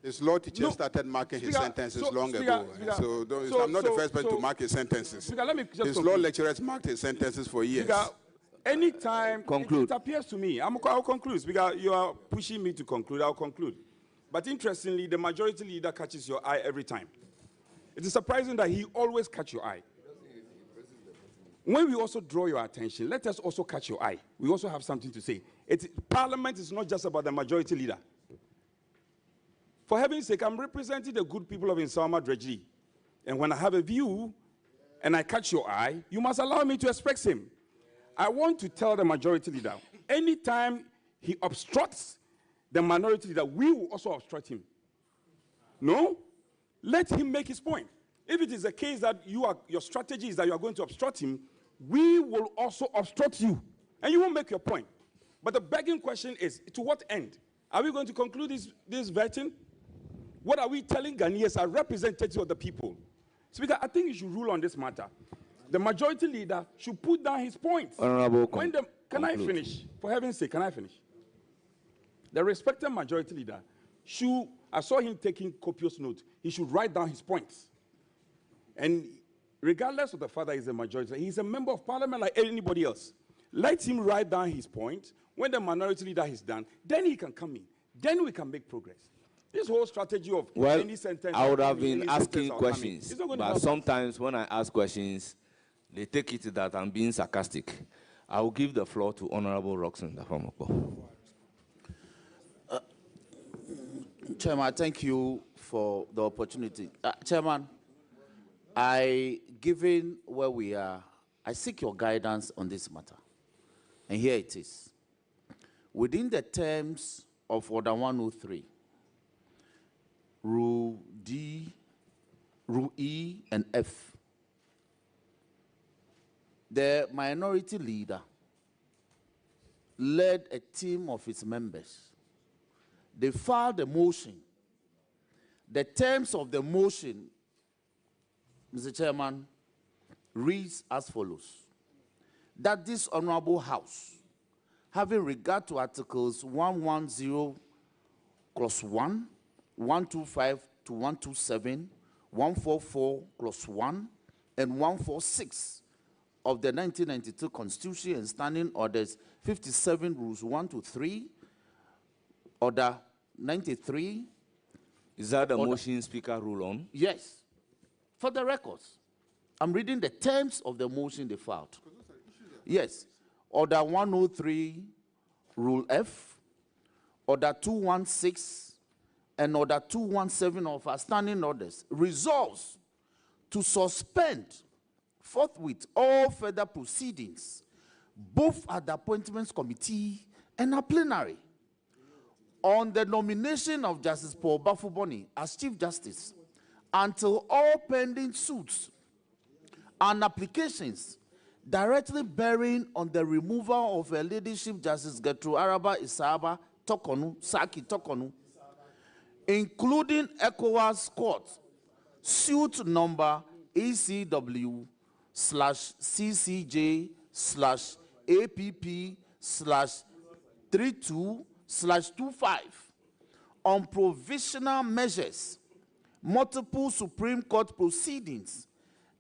His law teacher started marking his sentences long ago. I'm not the first person to mark his sentences. His law lecturers marked his sentences for years. Anytime it appears to me, I'll conclude, because you are pushing me to conclude, I'll conclude. But interestingly, the majority leader catches your eye every time. It is surprising that he always catches your eye. When we also draw your attention, let us also catch your eye. We also have something to say. Parliament is not just about the majority leader. For heaven's sake, I'm representing the good people of Insama Dredgely. And when I have a view and I catch your eye, you must allow me to express him. I want to tell the majority leader, anytime he obstructs the minority leader, we will also obstruct him. No? Let him make his point. If it is the case that your strategy is that you are going to obstruct him, we will also obstruct you. And you won't make your point. But the begging question is, to what end? Are we going to conclude this vetting? What are we telling Ghanaians as representatives of the people? Speaker, I think you should rule on this matter. The majority leader should put down his points. Honorable, can I finish? For heaven's sake, can I finish? The respected majority leader I saw him taking copious notes. He should write down his points. And regardless of the fact that he's a majority, he's a member of parliament like anybody else. Let him write down his points. When the minority leader is done, then he can come in. Then we can make progress. This whole strategy of any sentence... I would have been asking questions, but sometimes when I ask questions, they take it that I'm being sarcastic. I will give the floor to Honorable Roxanne Dafamako. Chairman, thank you for the opportunity. Chairman, given where we are, I seek your guidance on this matter. And here it is. Within the terms of Order 103, Rule D, Rule E, and F, the minority leader led a team of its members. They filed a motion. The terms of the motion, Mr. Chairman, reads as follows: that this Honorable House, having regard to Articles 110, Clause 1, 125 to 127, 144, Clause 1, and 146 of the 1992 Constitution and Standing Orders 57, Rules 1 to 3, Order 93, Is that the motion Speaker rule on? Yes. For the records, I'm reading the terms of the motion they filed. Yes. Order 103, Rule F, Order 216, and Order 217 of our standing orders resolves to suspend forthwith all further proceedings, both at the Appointments Committee and at plenary, on the nomination of Justice Paul Baffoe-Bonnie as Chief Justice until all pending suits and applications directly bearing on the removal of her ladyship Justice Gertrude Araba Isaba Tokonu, Saki Tokonu, including ECOWAS Court, suit number ECW/CCJ/APP/32/25 on provisional measures, multiple Supreme Court proceedings,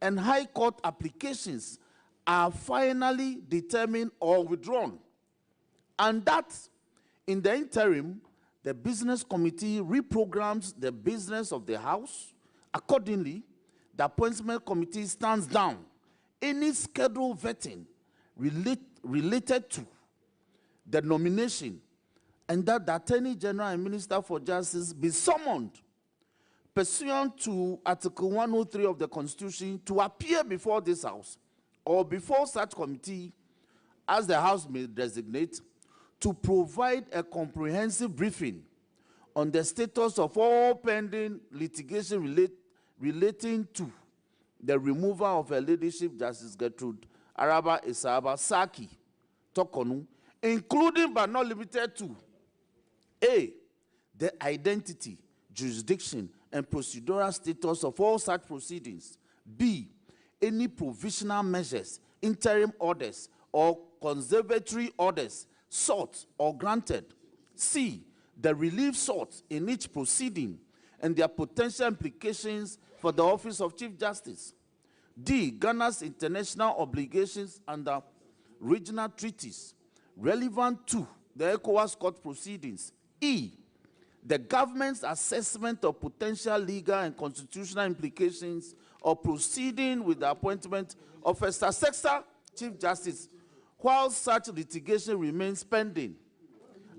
and High Court applications are finally determined or withdrawn, and that in the interim, the Business Committee reprograms the business of the House. Accordingly, the Appointment Committee stands down any scheduled vetting related to the nomination, and that the Attorney General and Minister for Justice be summoned pursuant to Article 103 of the Constitution to appear before this House or before such committee as the House may designate, to provide a comprehensive briefing on the status of all pending litigation relating to the removal of her ladyship Justice Gertrude Araba Isaba Saki Tokonu, including but not limited to A, the identity, jurisdiction, and procedural status of all such proceedings. B, any provisional measures, interim orders, or conservatory orders sought or granted. C, the relief sought in each proceeding and their potential implications for the office of Chief Justice. D, Ghana's international obligations under regional treaties relevant to the ECOWAS court proceedings. E, the government's assessment of potential legal and constitutional implications of proceeding with the appointment of a successor Chief Justice while such litigation remains pending.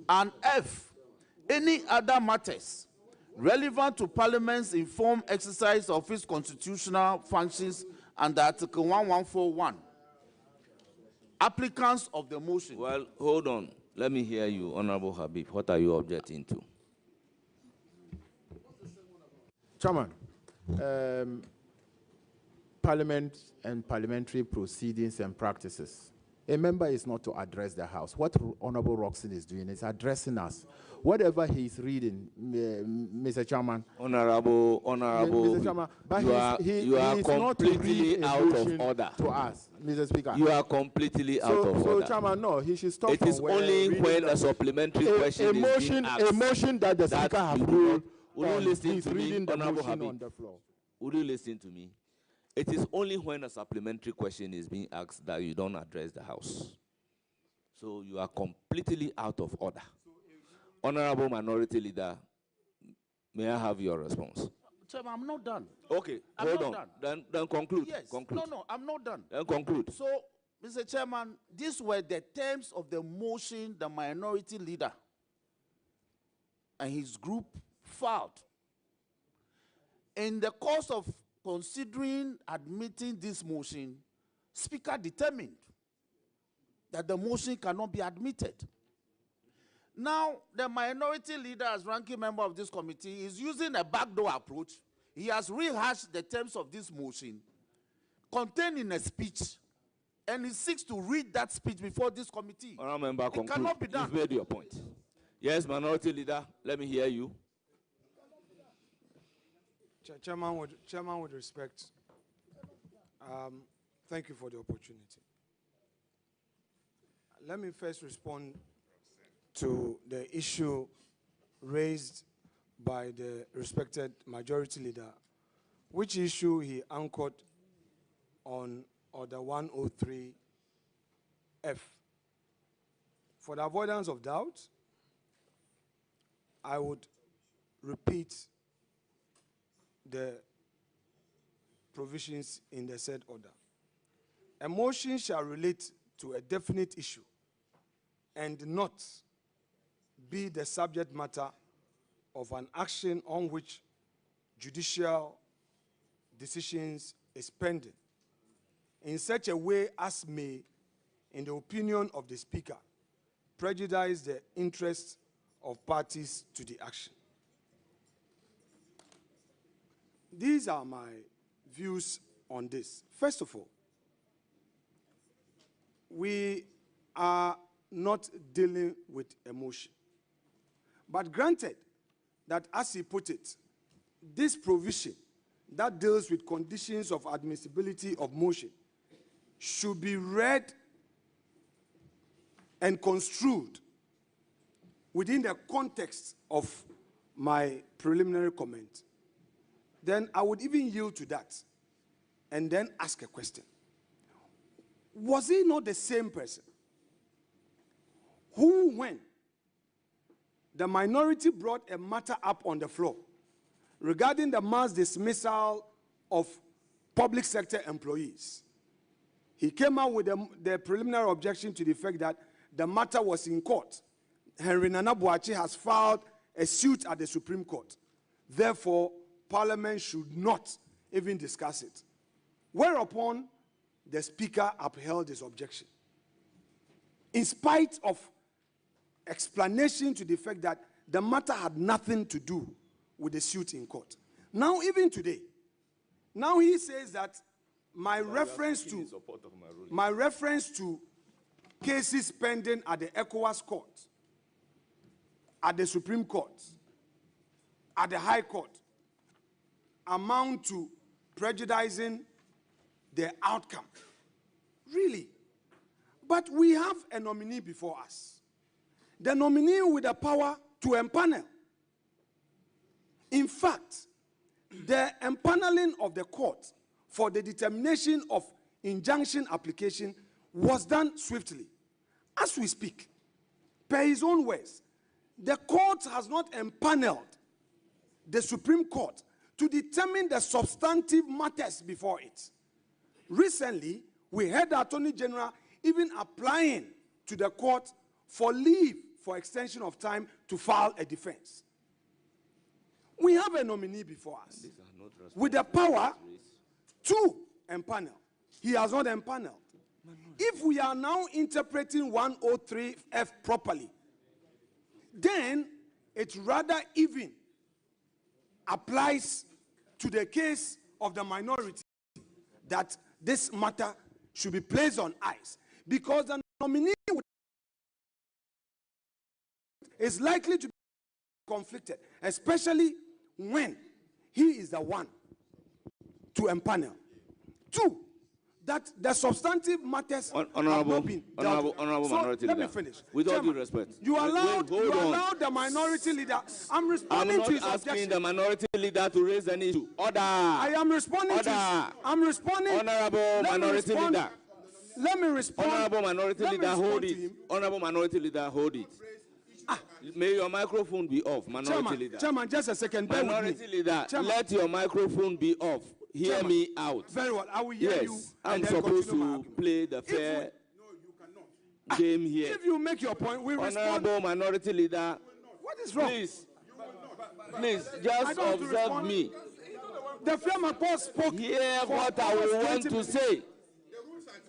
And F, any other matters relevant to Parliament's informed exercise of its constitutional functions under Article 1141. Applicants of the motion. Well, hold on. Let me hear you, Honorable Habib. What are you objecting to? Chairman, Parliament and parliamentary proceedings and practices. A member is not to address the House. What Honorable Roxon is doing is addressing us. Whatever he's reading, Mr. Chairman. Honorable, Mr. Chairman, but you are completely out of order. To us, Mr. Speaker. You are completely out of order. So, Chairman, no, he should stop. It is only when a supplementary question is being asked. A motion that the Speaker has ruled. Would you listen to me, reading the Honorable motion Habib? on the floor. Would you listen to me? It is only when a supplementary question is being asked that you don't address the House. So you are completely out of order. Honorable Minority Leader, may I have your response? Chairman, I'm not done. Okay, hold on. Then conclude. Yes. Conclude. No, I'm not done. Then conclude. So, Mr. Chairman, these were the terms of the motion the Minority Leader and his group filed. In the course of considering admitting this motion, Speaker determined that the motion cannot be admitted. Now, the Minority Leader, as ranking member of this committee, is using a backdoor approach. He has rehashed the terms of this motion contained in a speech, and he seeks to read that speech before this committee. Honorable Member, conclude. It cannot be done. You've made your point. Yes, Minority Leader, let me hear you. Chairman, with respect, thank you for the opportunity. Let me first respond to the issue raised by the respected Majority Leader, which issue he anchored on Order 103F. For the avoidance of doubt, I would repeat the provisions in the said order. A motion shall relate to a definite issue and not be the subject matter of an action on which judicial decisions is pending in such a way as may, in the opinion of the Speaker, prejudice the interests of parties to the action. These are my views on this. First of all, we are not dealing with emotion. But granted that, as he put it, this provision that deals with conditions of admissibility of motion should be read and construed within the context of my preliminary comment, then I would even yield to that and then ask a question. Was he not the same person who, when the minority brought a matter up on the floor regarding the mass dismissal of public sector employees, he came out with the preliminary objection to the fact that the matter was in court? Henry Nana Boakye has filed a suit at the Supreme Court. Therefore, Parliament should not even discuss it. Whereupon, the Speaker upheld his objection, in spite of explanation to the fact that the matter had nothing to do with the suit in court. Now, even today, now he says that my reference to cases pending at the ECOWAS court, at the Supreme Court, at the High Court, amount to prejudicing the outcome. Really? But we have a nominee before us. The nominee with the power to empanel. In fact, the empaneling of the court for the determination of injunction application was done swiftly. As we speak, per his own words, the court has not empaneled the Supreme Court to determine the substantive matters before it. Recently, we heard the Attorney General even applying to the court for leave for extension of time to file a defense. We have a nominee before us with the power to empanel. He has not empaneled. If we are now interpreting 103F properly, then it rather even applies to the case of the minority that this matter should be placed on ice, because the nominee is likely to be conflicted, especially when he is the one to empanel. Two, that the substantive matters have not been dealt with. Honorable So Minority let me Leader, finish. with all due Chairman, respect, you allowed hold the minority leader. I'm I'm responding not to his asking objection. the Minority Leader to raise an issue. Order. I am responding Order. I'm responding. Honorable Minority Leader. Let me respond. Honorable Minority Leader, hold it. Honorable Minority Leader, hold it. May your microphone be off, Minority Leader. Chairman, just a second. Bear Minority with me. Leader, Chairman. let your microphone be off. Hear Chairman. me out. Very well. I will hear you. Yes, and I'm then supposed continue my to argument. play the fair game here. If you make your point, we respond. Honorable Minority Leader, What is wrong? please, I just don't have to observe respond. me. The Fiamma Post spoke. Hear for what I almost will 20 want to minutes. say.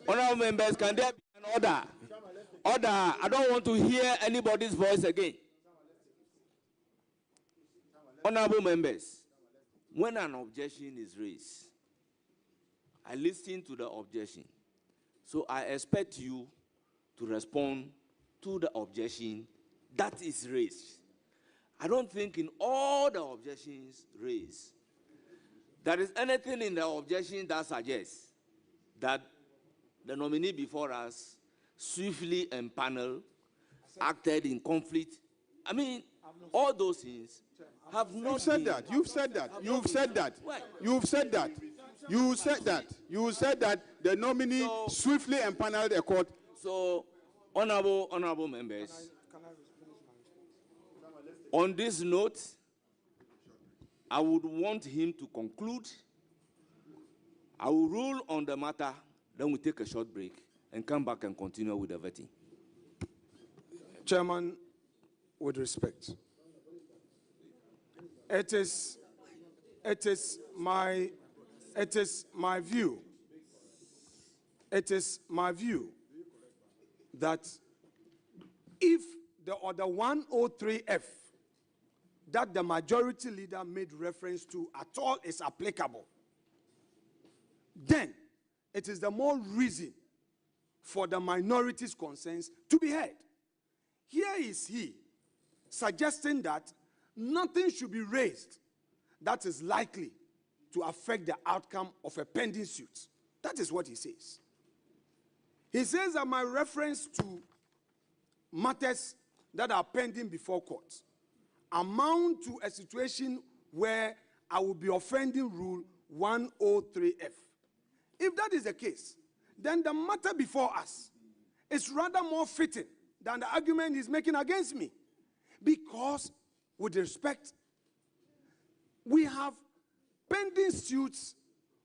Honorable members, can there be an order? Order. I don't want to hear anybody's voice again. Honorable members, when an objection is raised, I listen to the objection. So I expect you to respond to the objection that is raised. I don't think in all the objections raised, there is anything in the objection that suggests that the nominee before us swiftly empaneled, acted in conflict. I mean, all those things have not You've said been, that. You've said that. You've said that. You've said that. You said that. You said that the nominee swiftly empaneled the court. So, honorable members, on this note, I would want him to conclude. I will rule on the matter, then we take a short break and come back and continue with the vetting. Chairman, with respect, it is my view that if the other 103F that the majority leader made reference to at all is applicable, then it is the more reason for the minority's concerns to be heard. Here is he suggesting that nothing should be raised that is likely to affect the outcome of a pending suit. That is what he says. He says that my reference to matters that are pending before court amount to a situation where I will be offending Rule 103F. If that is the case, then the matter before us is rather more fitting than the argument he's making against me. Because, with respect, we have pending suits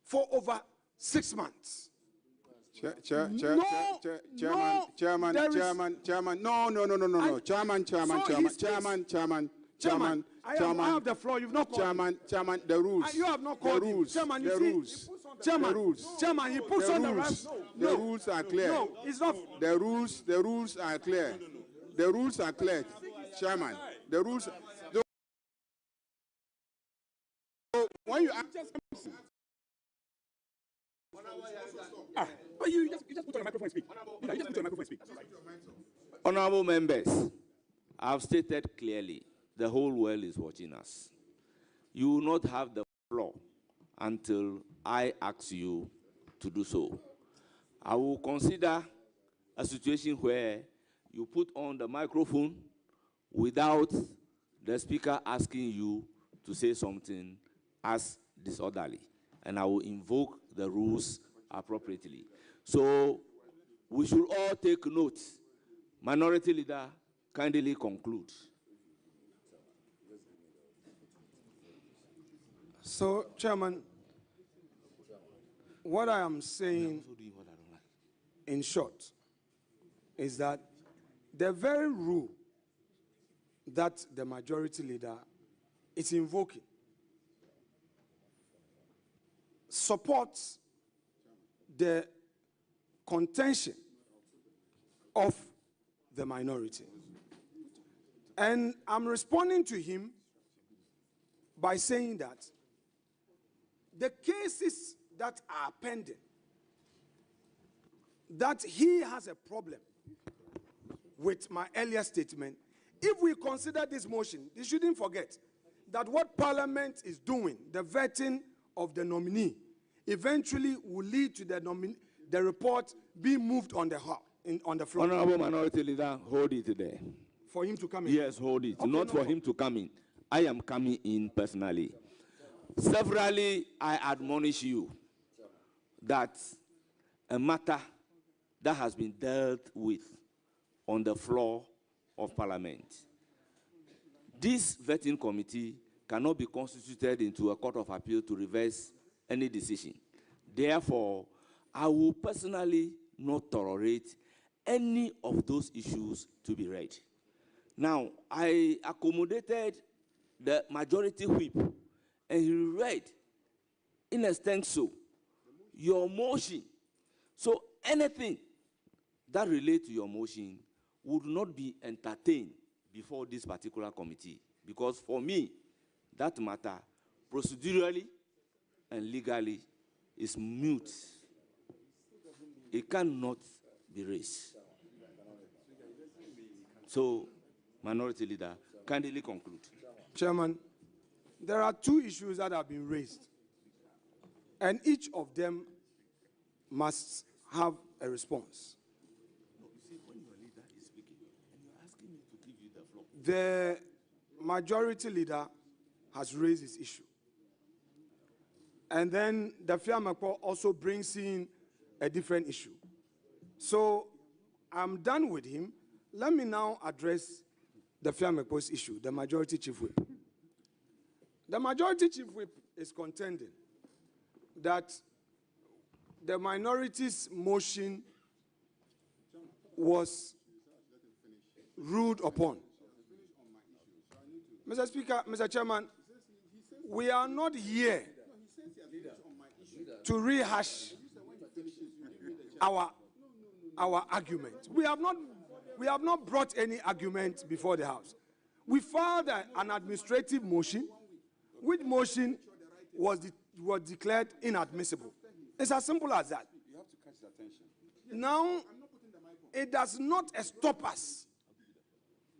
for over 6 months. Chairman, I have the floor. You've not called me. Chairman, the rules. You have not called him. Chairman, you see, Chairman, he puts on the rules. The rules are clear. No, it's not. The rules are clear. The rules are clear, Chairman. The rules. So when you ask, you just put on the microphone and speak. You just put on the microphone and speak. Honorable members, I have stated clearly, the whole world is watching us. You will not have the floor until I ask you to do so. I will consider a situation where you put on the microphone without the speaker asking you to say something as disorderly, and I will invoke the rules appropriately. So we should all take note. Minority Leader, kindly conclude. So, Chairman, what I am saying in short is that the very rule that the majority leader is invoking supports the contention of the minority. And I'm responding to him by saying that the cases that are pending, that he has a problem with my earlier statement, if we consider this motion, you shouldn't forget that what Parliament is doing, the vetting of the nominee, eventually will lead to the report being moved on the floor. Honorable Minority Leader, hold it there. For him to come in? Yes, hold it. Okay, Not for him to come in. I am coming in personally. Severally, I admonish you that a matter that has been dealt with on the floor of Parliament, this vetting committee cannot be constituted into a court of appeal to reverse any decision. Therefore, I will personally not tolerate any of those issues to be read. Now, I accommodated the majority whip, and he read in extenso your motion. So anything that relates to your motion would not be entertained before this particular committee, because for me, that matter, procedurally and legally, is mute. It cannot be raised. So, Minority Leader, kindly conclude. Chairman, there are two issues that have been raised, and each of them must have a response. The majority leader has raised his issue. And then the Fiamakpo also brings in a different issue. So I'm done with him. Let me now address the Fiamakpo's issue, the majority chief whip. The majority chief whip is contending that the minority's motion was ruled upon. Mr. Speaker, Mr. Chairman, we are not here to rehash our argument. We have not brought any argument before the House. We filed an administrative motion, which motion was declared inadmissible. It's as simple as that. You have to catch the attention. Now, it does not stop us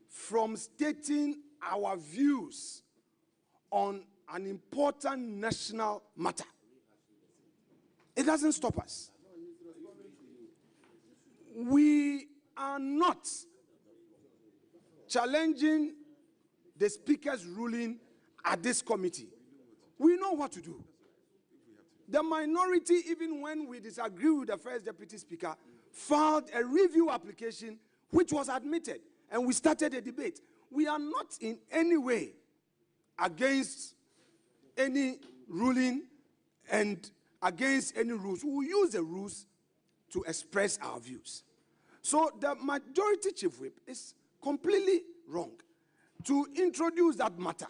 from stating our views on an important national matter. It doesn't stop us. We are not challenging the Speaker's ruling at this committee. We know what to do. The minority, even when we disagree with the First Deputy Speaker, filed a review application which was admitted, and we started a debate. We are not in any way against any ruling and against any rules. We will use the rules to express our views. So the majority chief whip is completely wrong to introduce that matter.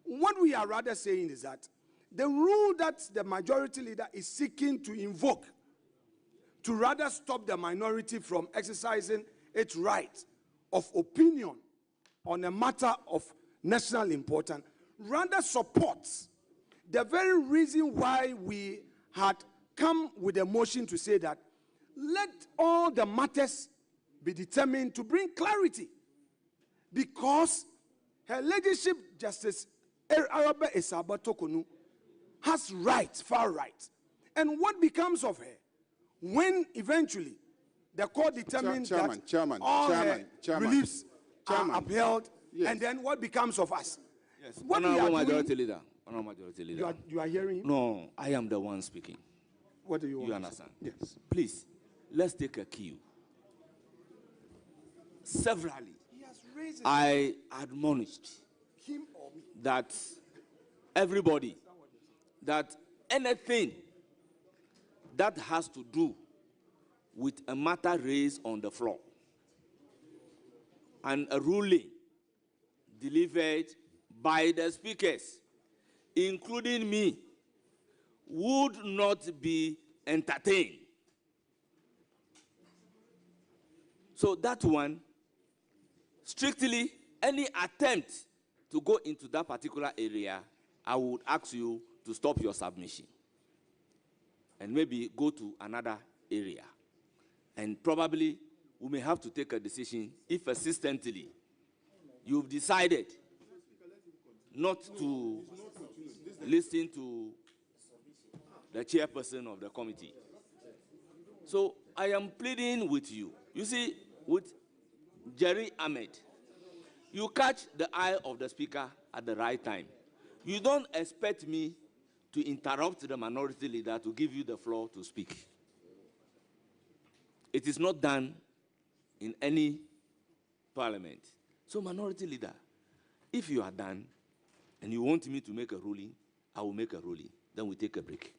What we are rather saying is that the rule that the majority leader is seeking to invoke to rather stop the minority from exercising its right of opinion on a matter of national importance rather supports the very reason why we had come with a motion to say that let all the matters be determined to bring clarity, because Her Ladyship Justice Arabe Esaba Tokonu has rights, far rights. And what becomes of her when eventually the court determines that all her reliefs are upheld, and then what becomes of us? Yes. What Honorable Majority Leader. Honorable Majority Leader. You are hearing him? No, I am the one speaking. What do you want? You understand? Yes. Please, let's take a cue. Severally, I admonished him or me that everybody, that anything that has to do with a matter raised on the floor and a ruling delivered by the speakers, including me, would not be entertained. So that one, strictly, any attempt to go into that particular area, I would ask you to stop your submission and maybe go to another area. And probably we may have to take a decision if persistently you've decided not to listen to the chairperson of the committee. So I am pleading with you. You see, with Jerry Ahmed, you catch the eye of the speaker at the right time. You don't expect me to interrupt the minority leader to give you the floor to speak. It is not done in any parliament. So minority leader, if you are done and you want me to make a ruling, I will make a ruling. Then we take a break.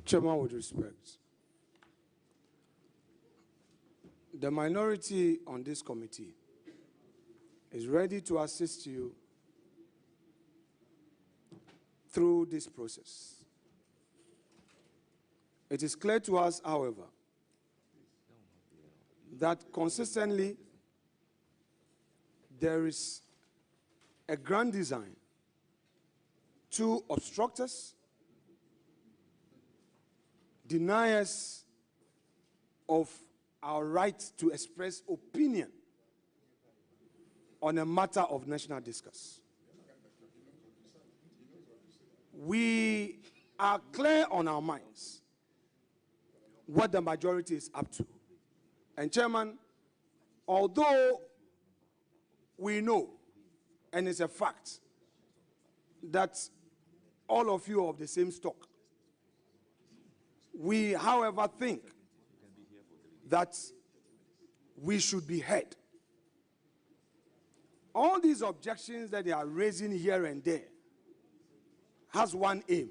Chairman, with respect, the minority on this committee is ready to assist you through this process. It is clear to us, however, that consistently there is a grand design to obstruct us, deny us of our right to express opinion on a matter of national discourse. We are clear on our minds what the majority is up to. And Chairman, although we know, and it's a fact, that all of you are of the same stock, we, however, think that we should be heard. All these objections that they are raising here and there has one aim,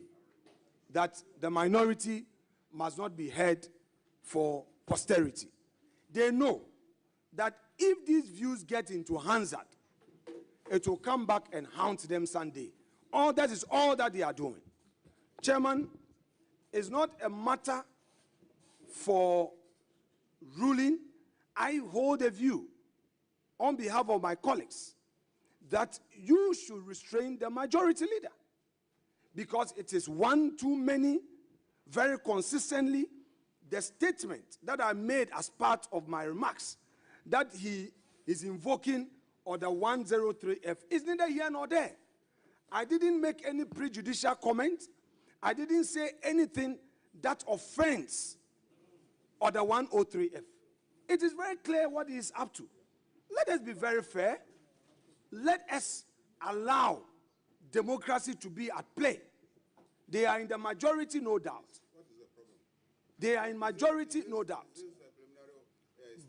that the minority must not be heard for posterity. They know that if these views get into Hansard, it will come back and haunt them someday. That is all that they are doing. Chairman, it's not a matter for ruling. I hold a view on behalf of my colleagues that you should restrain the majority leader, because it is one too many, very consistently, the statement that I made as part of my remarks that he is invoking Order 103F is neither here nor there. I didn't make any prejudicial comment. I didn't say anything that offends Order 103F. It is very clear what he is up to. Let us be very fair. Let us allow democracy to be at play. They are in the majority, no doubt. They are in majority, no doubt.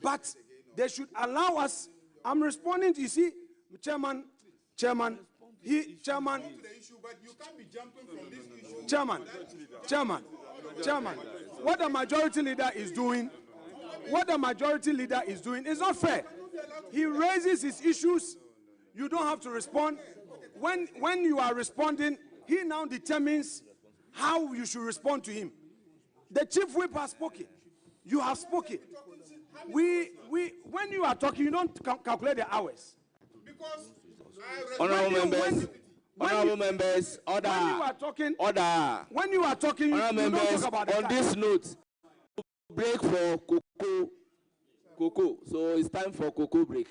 But they should allow us. I'm responding to, you see, Chairman, what the majority leader is doing, is not fair. He raises his issues, you don't have to respond. When you are responding, he now determines how you should respond to him. The chief whip has spoken. You have spoken. When you are talking, you don't calculate the hours. Honorable members, order. When you are talking, order. When you are talking, you don't talk about the on this note, break for cocoa. So it's time for cocoa break.